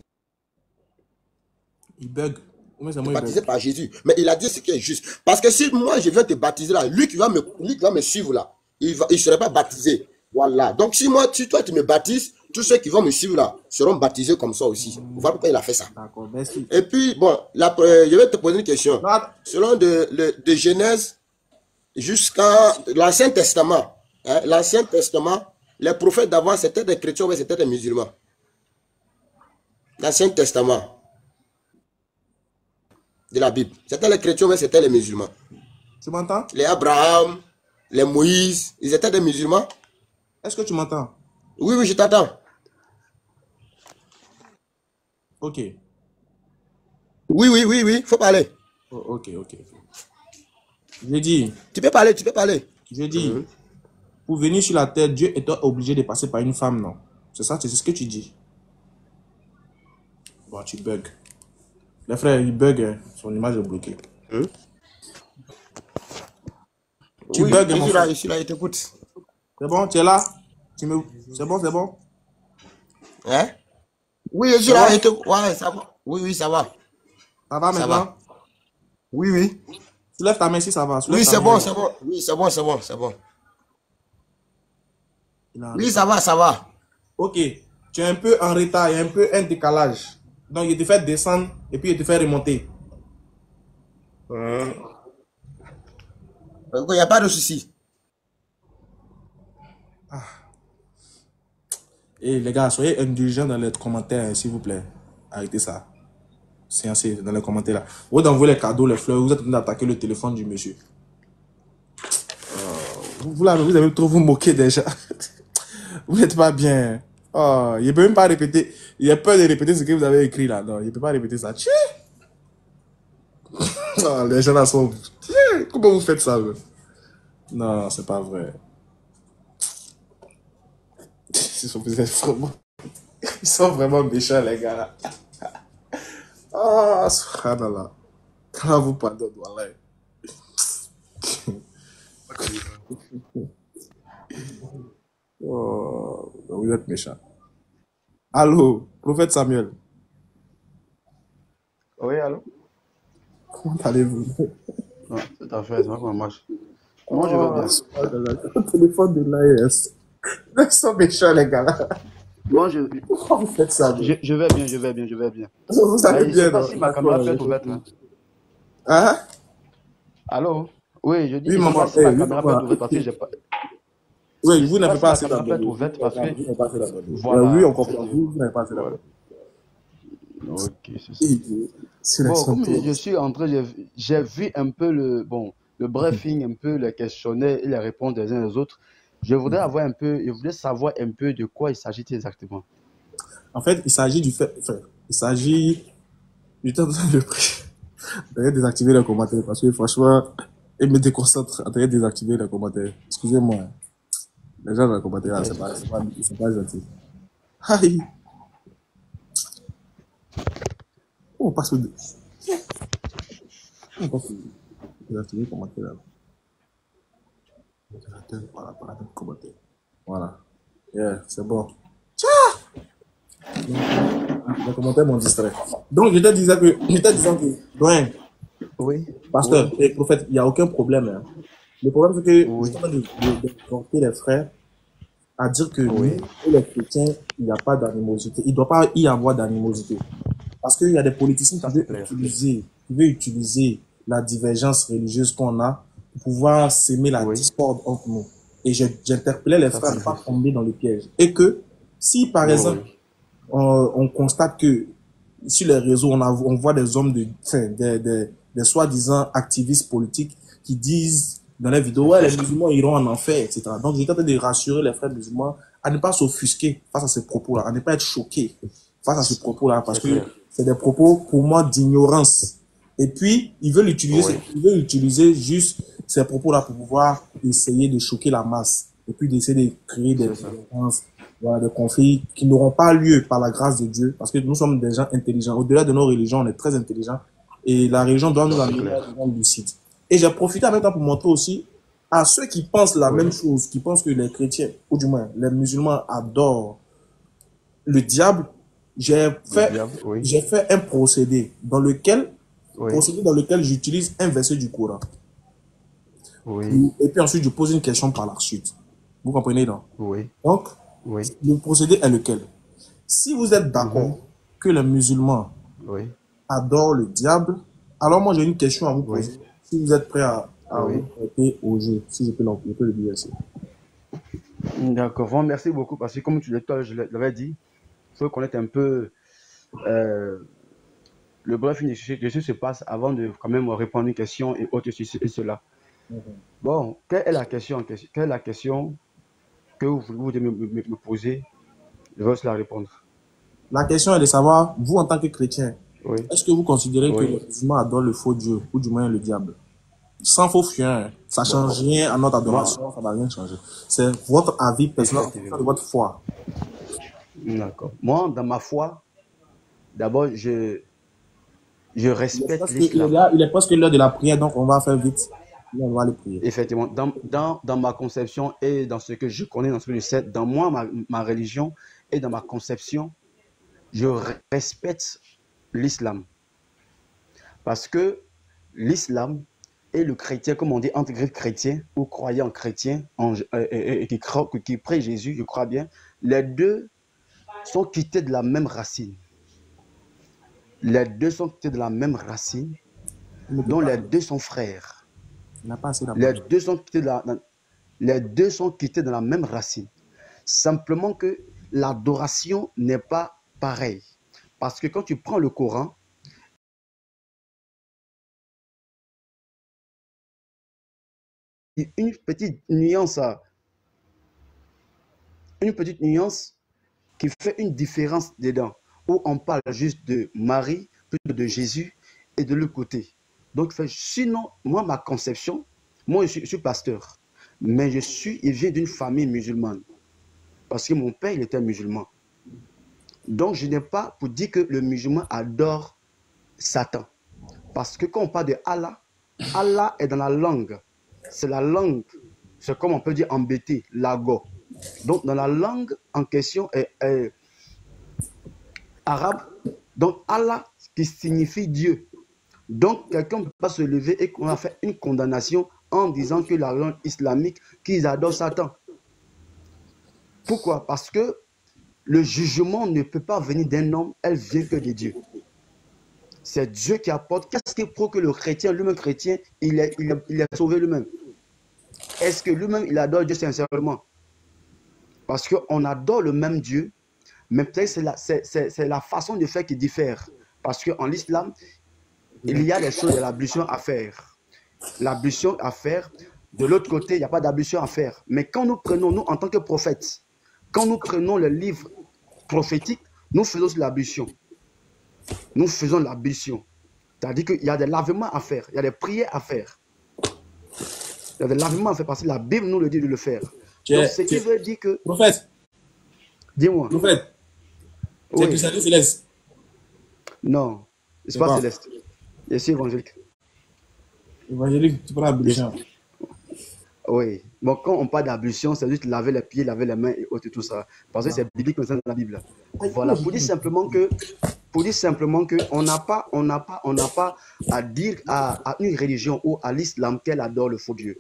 baptisé par Jésus. Mais il a dit ce qui est juste. Parce que si moi je viens te baptiser là, lui qui va me suivre là, il ne serait pas baptisé. Voilà. Donc si toi tu me baptises, tous ceux qui vont me suivre là seront baptisés comme ça aussi. Voilà pourquoi il a fait ça. D'accord, merci. Et puis bon, je vais te poser une question. Selon de Genèse jusqu'à l'Ancien Testament, l'Ancien Testament, les prophètes d'avant c'était des chrétiens ou c'était des musulmans? l'Ancien Testament de la Bible. C'était les chrétiens, mais c'était les musulmans. Tu m'entends? Les Abraham, les Moïse, ils étaient des musulmans. Est-ce que tu m'entends? Oui, oui, je t'attends. Ok. Oui, oui, oui, oui, faut parler. Oh, ok, ok. J'ai dit, Tu peux parler, tu peux parler. j'ai dit, pour venir sur la terre, Dieu était obligé de passer par une femme, non? C'est ça, c'est ce que tu dis. Bon, tu bugs. Les frères, il bug, hein. Son image est bloquée. Tu Oui, bugs, je mon suis frère. là, je suis là, je t'écoute. C'est bon, tu es là? C'est bon, c'est bon? Hein? Oui, je suis Ça là, va? je t'écoute. Ouais, ça va. Oui, oui, ça va. Ça va Ça maintenant? va. Oui, oui. Soulève ta main si ça va. Soulève Oui, ta c'est main. bon, c'est bon. Oui, c'est bon, c'est bon, c'est bon. Il est en Oui, retard. ça va, ça va. Ok, tu es un peu en retard, il y a un peu un décalage. Donc, il te fait descendre et puis il te fait remonter. Il n'y a pas de souci. Et les gars, soyez indulgents dans les commentaires, s'il vous plaît. Arrêtez ça. Séancez dans les commentaires là. Vous envoyez les cadeaux, les fleurs, vous êtes en train d'attaquer le téléphone du monsieur. Vous avez trop vous moquer déjà. Vous n'êtes pas bien. Oh, il ne peut même pas répéter. Il a peur de répéter ce que vous avez écrit là. Non, il ne peut pas répéter ça. Tchè. Oh, les gens là sont... Tchè. Comment vous faites ça? Non, c'est pas vrai. Ils sont vraiment méchants, les gars. Ah, subhanallah. Quand vous pardonne, wallah. Oh, vous êtes méchants. Allô, prophète Samuel. Oui, allô? Comment allez-vous? Non, c'est à fait, c'est pas comment marche. Moi, je vais bien. Le téléphone de l'AES. Ils sont méchants, les gars. Là. Moi, Pourquoi vous faites ça? je vais bien, je vais bien, je vais bien. Vous allez Je bien, sais pas non? si ma caméra peut être ouverte. Hein? Hein? Allô? Oui, je dis, Oui, je sais maman. pas si ma caméra peut être ouverte parce que j'ai pas. Oui, Je vous sais n'avez si pas ma assez caméra peut être d'abonnés. ouverte parce que. Vous n'avez pas assez d'abonnés. Voilà. Oui, on comprend. Vous n'avez pas assez d'abonnés. Ok, c'est ça. Bon, comme je suis en train, j'ai vu un peu le briefing, un peu les questionnaires et les réponses des uns des autres. Je voudrais savoir un peu de quoi il s'agit exactement. En fait, il s'agit du fait, enfin, il s'agit du temps de prix. D'ailleurs, désactiver les commentaires parce que franchement, il me déconcentre. D'ailleurs, désactiver les commentaires. Excusez-moi. Les gens dans les commentaires, là, c'est pas gentil. Aïe. On passe au désactiver les commentaires là. Voilà, commentaire. Voilà. Yeah, c'est bon. Les commentaires m'ont distrait. Donc, j'étais disant que, Doyen, oui, pasteur et prophète, il n'y a aucun problème. Hein. Le problème, c'est que je suis en train de porter les frères à dire que nous, les chrétiens, il n'y a pas d'animosité. Il ne doit pas y avoir d'animosité. Parce qu'il y a des politiciens qui veulent utiliser la divergence religieuse qu'on a pour pouvoir s'aimer la discorde entre nous. Et j'interpellais les frères à ne pas tomber dans le piège. Et que, si par exemple, on constate que sur les réseaux, on voit des hommes des soi-disant activistes politiques qui disent dans les vidéos, ouais, les musulmans iront en enfer, etc. Donc, j'ai tenté de rassurer les frères musulmans à ne pas s'offusquer face à ces propos-là, à ne pas être choqués face à ces propos-là, parce que c'est des propos, pour moi, d'ignorance. Et puis, ils veulent utiliser juste ces propos-là pour pouvoir essayer de choquer la masse. Et puis, d'essayer de créer des violences, voilà, des conflits qui n'auront pas lieu par la grâce de Dieu, parce que nous sommes des gens intelligents. Au-delà de nos religions, on est très intelligents. Et la religion doit nous amener à des lucides. Et j'ai profité en même temps pour montrer aussi à ceux qui pensent la même chose, qui pensent que les chrétiens, ou du moins les musulmans adorent le diable. J'ai fait un procédé dans lequel j'utilise un verset du Coran. Et puis ensuite, je pose une question par la suite. Vous comprenez, non? Donc, le procédé est lequel? Si vous êtes d'accord que les musulmans adorent le diable, alors moi j'ai une question à vous poser. Si vous êtes prêt à vous prêter au jeu, si je peux le dire ainsi. D'accord, merci beaucoup parce que comme je l'avais dit, il faut connaître un peu euh, le bref Jésus se passe avant de quand même répondre à une question et autre ceci et cela. Bon, quelle est la question que vous voulez me poser? Je vais aussi la répondre. La question est de savoir, vous en tant que chrétien, Oui. est-ce que vous considérez que Oui. les musulmans adorent le faux Dieu, ou du moins le diable? Sans faux fuyant, ça ne change rien à notre adoration, ça ne va rien changer. C'est votre avis personnel, de votre foi. D'accord. Moi, dans ma foi, d'abord, je respecte Il est presque l'heure de la prière, donc on va faire vite. Là, on va aller prier. Effectivement, dans ma conception et dans ce que je connais, dans ce que je sais, dans moi, ma religion et dans ma conception, je respecte l'islam. Parce que l'islam et le chrétien, comme on dit, intégré chrétien ou croyant chrétien qui prie Jésus, je crois bien, les deux sont quittés de la même racine. Les deux sont quittés de la même racine, dont les deux sont frères. Les deux sont quittés de la même racine. Simplement que l'adoration n'est pas pareille. Parce que quand tu prends le Coran, une petite nuance qui fait une différence dedans, où on parle juste de Marie, plutôt de Jésus, et de l'autre côté. Donc, sinon, moi, ma conception, moi, je suis pasteur, mais je viens d'une famille musulmane, parce que mon père, il était musulman. Donc, je n'ai pas pour dire que le musulman adore Satan. Parce que quand on parle de Allah, Allah est dans la langue. C'est la langue, c'est comme on peut dire embêté, lago. Donc, dans la langue en question est arabe, donc Allah qui signifie Dieu. Donc, quelqu'un ne peut pas se lever et qu'on a fait une condamnation en disant que la langue islamique, qu'ils adorent Satan. Pourquoi? Parce que le jugement ne peut pas venir d'un homme, elle vient que de Dieu. C'est Dieu qui apporte. Qu'est-ce qui prouve que le chrétien, lui-même chrétien, il est sauvé lui-même? Est-ce que lui-même, il adore Dieu sincèrement? Parce qu'on adore le même Dieu, mais peut-être c'est la façon de faire qui diffère. Parce qu'en l'islam, il y a des choses de l'ablution à faire. L'ablution à faire. De l'autre côté, il n'y a pas d'ablution à faire. Mais quand nous prenons, nous, en tant que prophètes, quand nous prenons le livre prophétique, nous faisons l'ablution. Nous faisons l'ablution. C'est-à-dire qu'il y a des lavements à faire, il y a des prières à faire. Il y a des lavements à faire parce que la Bible nous le dit de le faire. Donc, ce qui veut dire que... Prophète. Dis-moi. Prophète. Tu es christianisme céleste? Non, je ne suis pas céleste. Je suis évangélique. Évangélique, tu prends l'ablution. Oui. Bon, quand on parle d'ablution, c'est juste laver les pieds, laver les mains et autres, tout ça. Parce que c'est biblique comme ça dans la Bible. Voilà, pour dire simplement qu'on n'a pas à dire à une religion ou à l'islam qu'elle adore le faux Dieu.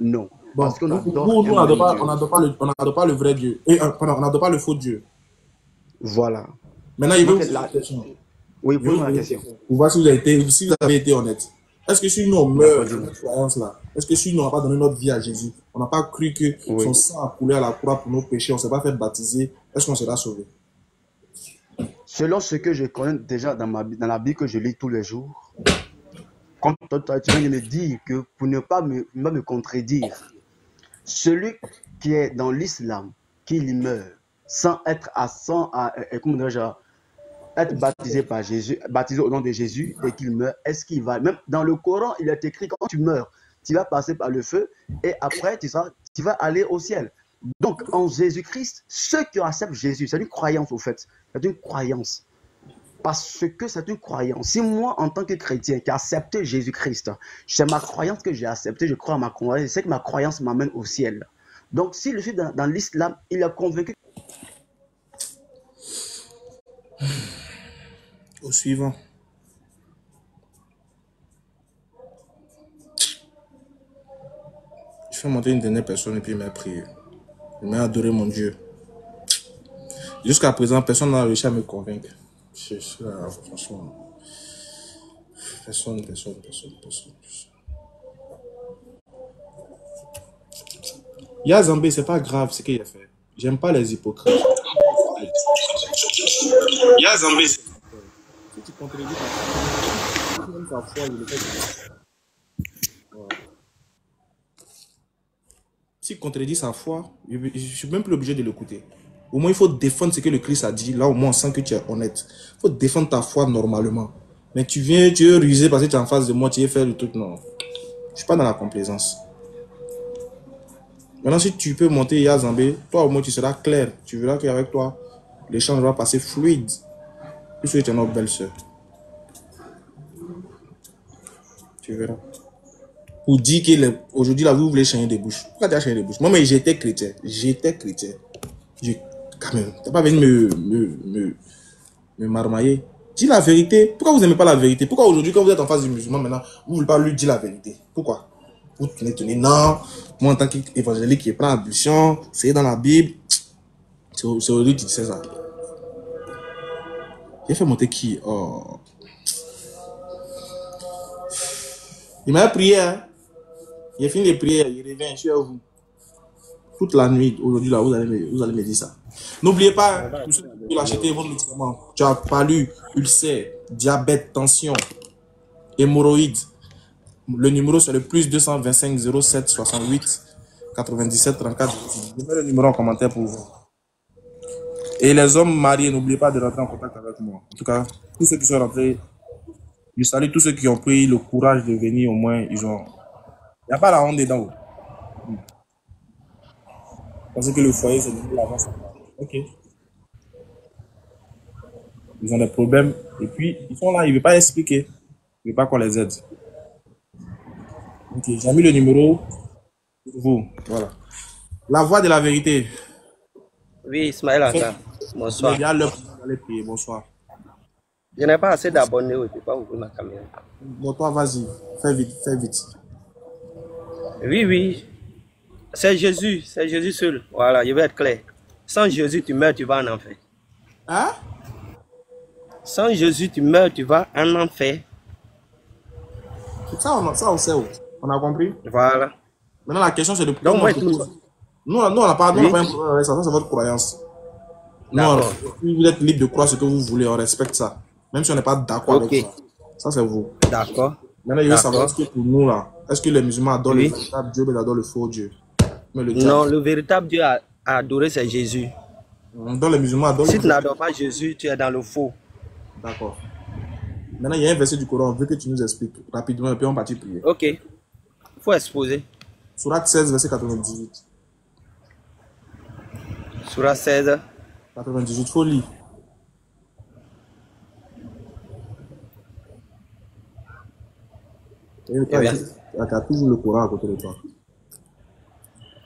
Non. Bon, parce qu'on adore. Nous, on n'adore pas le vrai Dieu. On n'adore pas le faux Dieu. Voilà. Maintenant, il veut vous la question. Oui, pose-moi la question. Pour voir si vous avez été honnête. Est-ce que si nous on meurt dans cette croyance-là, est-ce que si nous n'avons pas donné notre vie à Jésus, on n'a pas cru que son sang a coulé à la croix pour nos péchés, on ne s'est pas fait baptiser, est-ce qu'on sera sauvé? Selon ce que je connais déjà dans la Bible que je lis tous les jours, quand tu viens de me dire que pour ne pas me contredire, celui qui est dans l'islam, qu'il meurt sans être être baptisé par Jésus, baptisé au nom de Jésus et qu'il meurt, est-ce qu'il va, même dans le Coran, il est écrit quand tu meurs, tu vas passer par le feu et après tu vas aller au ciel. Donc en Jésus-Christ, ceux qui acceptent Jésus, c'est une croyance au fait, c'est une croyance. Parce que c'est une croyance. Si moi, en tant que chrétien qui a accepté Jésus-Christ, c'est ma croyance que j'ai acceptée, je crois à ma croyance, c'est que ma croyance m'amène au ciel. Donc si je suis dans l'islam, il est convaincu. Au suivant. Je fais monter une dernière personne et puis il m'a prié. Il m'a adoré mon Dieu. Jusqu'à présent, personne n'a réussi à me convaincre. Je suis là, franchement. Personne. Yazambé, c'est pas grave ce qu'il a fait. J'aime pas les hypocrites. Yazambé. contredis ta foi, si même ta foi, je le fais. Voilà. S'il contredit sa foi, je ne suis même plus obligé de l'écouter. Au moins, il faut défendre ce que le Christ a dit. Là, au moins, on sent que tu es honnête. Il faut défendre ta foi normalement. Mais tu viens, tu veux ruser parce que tu es en face de moi, tu veux faire le truc. Non, je ne suis pas dans la complaisance. Maintenant, si tu peux monter Yazambé, toi, au moins, tu seras clair. Tu verras qu'avec toi, l'échange va passer fluide. Puisque tu es notre belle-sœur. Tu verras. Pour dire qu'aujourd'hui, là, vous voulez changer de bouche. Pourquoi tu as changé de bouche? Moi, mais j'étais chrétien. J'étais chrétien. Quand même, tu n'as pas venu me marmailler. Dis la vérité. Pourquoi vous n'aimez pas la vérité? Pourquoi aujourd'hui, quand vous êtes en face du musulman, maintenant, vous ne voulez pas lui dire la vérité? Pourquoi? Vous tenez, non. Moi, en tant qu'évangélique qui prend l'ablution, c'est dans la Bible. C'est aujourd'hui qui dit ça. J'ai fait monter qui? Oh. Il m'a prié, hein. J'ai fini les prières, il revient, je suis à vous. Toute la nuit, aujourd'hui, là, vous allez me dire ça. N'oubliez pas, hein, tous ceux qui veulent acheter vos médicaments, tu as palu, ulcère, diabète, tension, hémorroïdes. Le numéro, c'est le plus 225 07 68 97 34. Je mets le numéro en commentaire pour vous. Et les hommes mariés, n'oubliez pas de rentrer en contact avec moi. En tout cas, tous ceux qui sont rentrés, je salue tous ceux qui ont pris le courage de venir, au moins, ils ont... Il n'y a pas la honte dedans. Parce que le foyer, c'est de l'avance. Ok. Ils ont des problèmes. Et puis, ils sont là, ils ne veulent pas expliquer. Ils ne veulent pas qu'on les aide. Ok, j'ai mis le numéro pour vous. Voilà. La voix de la vérité. Oui, Ismaël Aka. Bonsoir. Il y a l'heure pour aller prier. Bonsoir. Je n'ai pas assez d'abonnés, je ne peux pas ouvrir ma caméra. Bon, toi, vas-y. Fais vite, fais vite. Oui, oui. C'est Jésus seul. Voilà, je vais être clair. Sans Jésus, tu meurs, tu vas en enfer. Hein? Sans Jésus, tu meurs, tu vas en enfer. Ça, on sait où. On a compris? Voilà. Maintenant, la question, c'est de... Donc, moi, nous, on n'a pas un problème avec ça. Ça, c'est votre croyance. Non, vous êtes libre de croire ce que vous voulez. On respecte ça. Même si on n'est pas d'accord avec ça. Ça, c'est vous. D'accord. Maintenant, il veut savoir, est-ce que pour nous, là, est-ce que les musulmans adorent le véritable Dieu, mais ils adorent le faux Dieu? Non, le véritable Dieu à adorer, c'est Jésus. Donc, les musulmans adorent si tu n'adores pas Jésus, tu es dans le faux. D'accord. Maintenant, il y a un verset du Coran. On veut que tu nous expliques rapidement et puis on va prier. Ok. Il faut exposer. Sourate 16, verset 98. Sourate 16. 98, faut lire. Tu as toujours le Coran à côté de toi.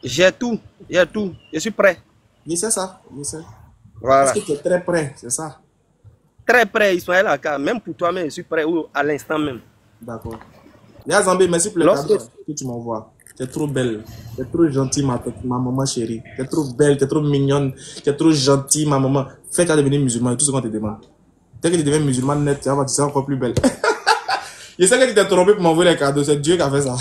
J'ai tout. Je suis prêt. Je sais ça. Je sais. Voilà. Est-ce que tu es très prêt, c'est ça? Très prêt, Ismaël Aka. Même pour toi-même, je suis prêt ou à l'instant même. D'accord. Léa Zambé, merci pour le cadeau que tu m'envoies. Tu es trop belle. Tu es trop gentille, ma maman chérie. Tu es trop belle, tu es trop mignonne. Tu es trop gentille, ma maman. Fais-toi devenir musulman, tout ce qu'on te demande. Dès que tu deviens musulman net, tu seras encore plus belle. Je sais que tu t'es trompé pour m'envoyer les cadeaux. C'est Dieu qui a fait ça.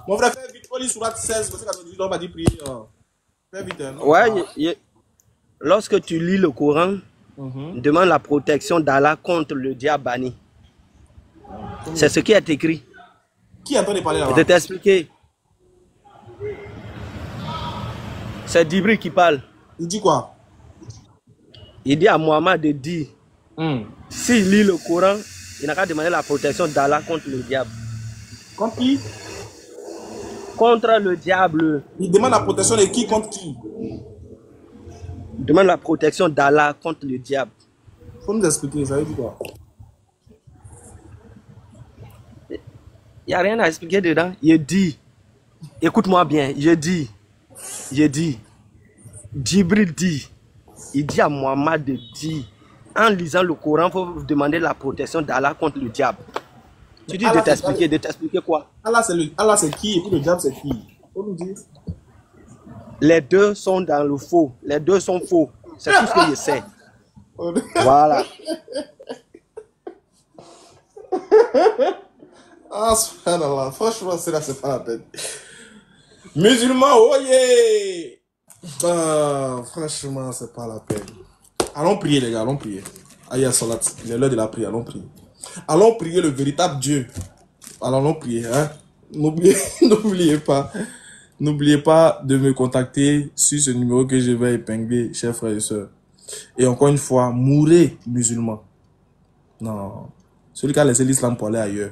Mon frère, fais vite. Faut lire Sourate 16, parce qu'on va dire prier. Fais vite. Hein, ouais, lorsque tu lis le Coran, demande la protection d'Allah contre le diable banni. C'est ce qui est écrit. Qui est en train de parler là-bas? Je vais t'expliquer. C'est Djibril qui parle. Il dit quoi? Il dit à Mohammed de dire, s'il lit le Coran, il n'a qu'à demander la protection d'Allah contre le diable. Contre qui? Contre le diable. Il demande la protection de qui contre qui? Il demande la protection d'Allah contre le diable. Faut nous expliquer, ça veut dire quoi? Il n'y a rien à expliquer dedans. Il dit, écoute-moi bien, je dis, Djibril dit, il dit à Mohammed de dire, en lisant le Coran, il faut demander la protection d'Allah contre le diable. Tu dis Allah, de t'expliquer quoi? Allah c'est qui et puis le diable c'est qui? Faut nous dire. Les deux sont dans le faux. Les deux sont faux. C'est tout ce que je sais. Voilà. Ah, subhanallah. Franchement, c'est pas la peine. Musulman, oh yeah! Franchement, c'est pas la peine. Allons prier, les gars, allons prier. Aïe, salat, il est l'heure de la prière, allons prier. Allons prier le véritable Dieu. Allons prier, hein. N'oubliez pas de me contacter sur ce numéro que je vais épingler, chers frères et sœurs. Et encore une fois, mourrez musulmans. Non. Celui qui a laissé l'islam pour aller ailleurs.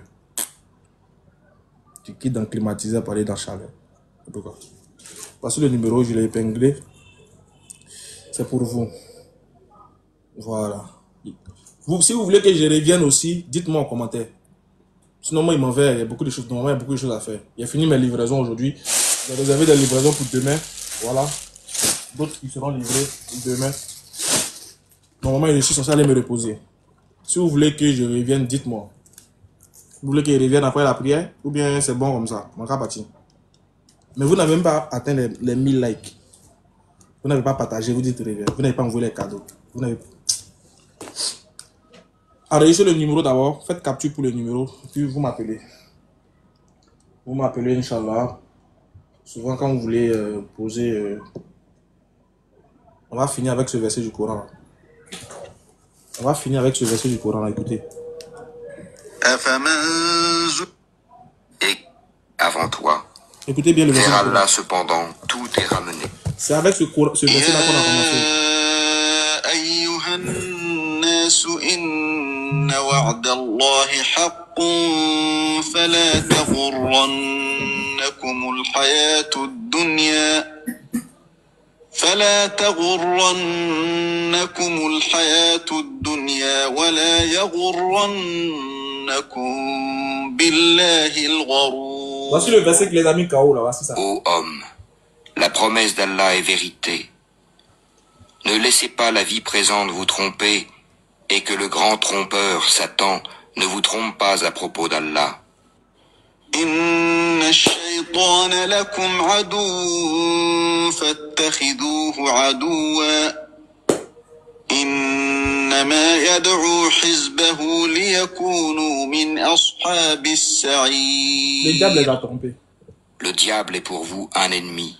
Tu quittes dans le climatiseur pour aller dans le chaleur. Pourquoi? Parce que le numéro, je l'ai épinglé. C'est pour vous. Voilà. Si vous voulez que je revienne aussi, dites-moi en commentaire. Sinon, moi, il m'en va. Il y a beaucoup de choses. Normalement, il y a beaucoup de choses à faire. J'ai fini mes livraisons aujourd'hui. J'ai réservé des livraisons pour demain. Voilà. D'autres qui seront livrés demain. Normalement, je suis censé aller me reposer. Si vous voulez que je revienne, dites-moi. Vous voulez que je revienne après la prière? Ou bien c'est bon comme ça? Mon cas parti. Mais vous n'avez même pas atteint les 1000 likes. Vous n'avez pas partagé, vous dites reviens. Vous n'avez pas envoyé les cadeaux. Vous n'avez... Enregistrez le numéro d'abord. Faites capture pour le numéro. Puis vous m'appelez. Vous m'appelez, Inch'Allah. Souvent, quand vous voulez poser... On va finir avec ce verset du Coran. On va finir avec ce verset du Coran. Écoutez. Et avant toi, écoutez bien le verset. Vers Allah, cependant, tout est ramené. C'est avec ce verset-là qu'on a commencé. إن وعد الله حق فلا تغرنكم الحياة الدنيا ولا يغرنكم بالله الغرور. Voici le verset que les amis KO là, voici ça. Ô homme, la promesse d'Allah est vérité. Ne laissez pas la vie présente vous tromper et que le grand trompeur, Satan, ne vous trompe pas à propos d'Allah. Inna ash-shaytana lakum aduwwun fattakhidhuhu aduwwan. Innama yad'u hizbahu liyakunu min ashabis sa'ir. Le diable les a trompés. Le diable est pour vous un ennemi.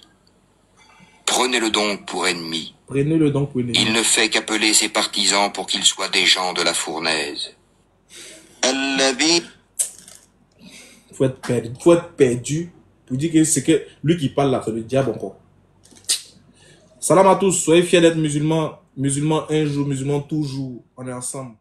Prenez-le donc pour ennemi. Prenez-le donc pour ennemi. Il ne fait qu'appeler ses partisans pour qu'ils soient des gens de la fournaise. Faut être perdu pour dire que c'est que lui qui parle là, c'est le diable encore. Salam à tous, soyez fiers d'être musulmans. Musulmans un jour, musulmans toujours. On est ensemble.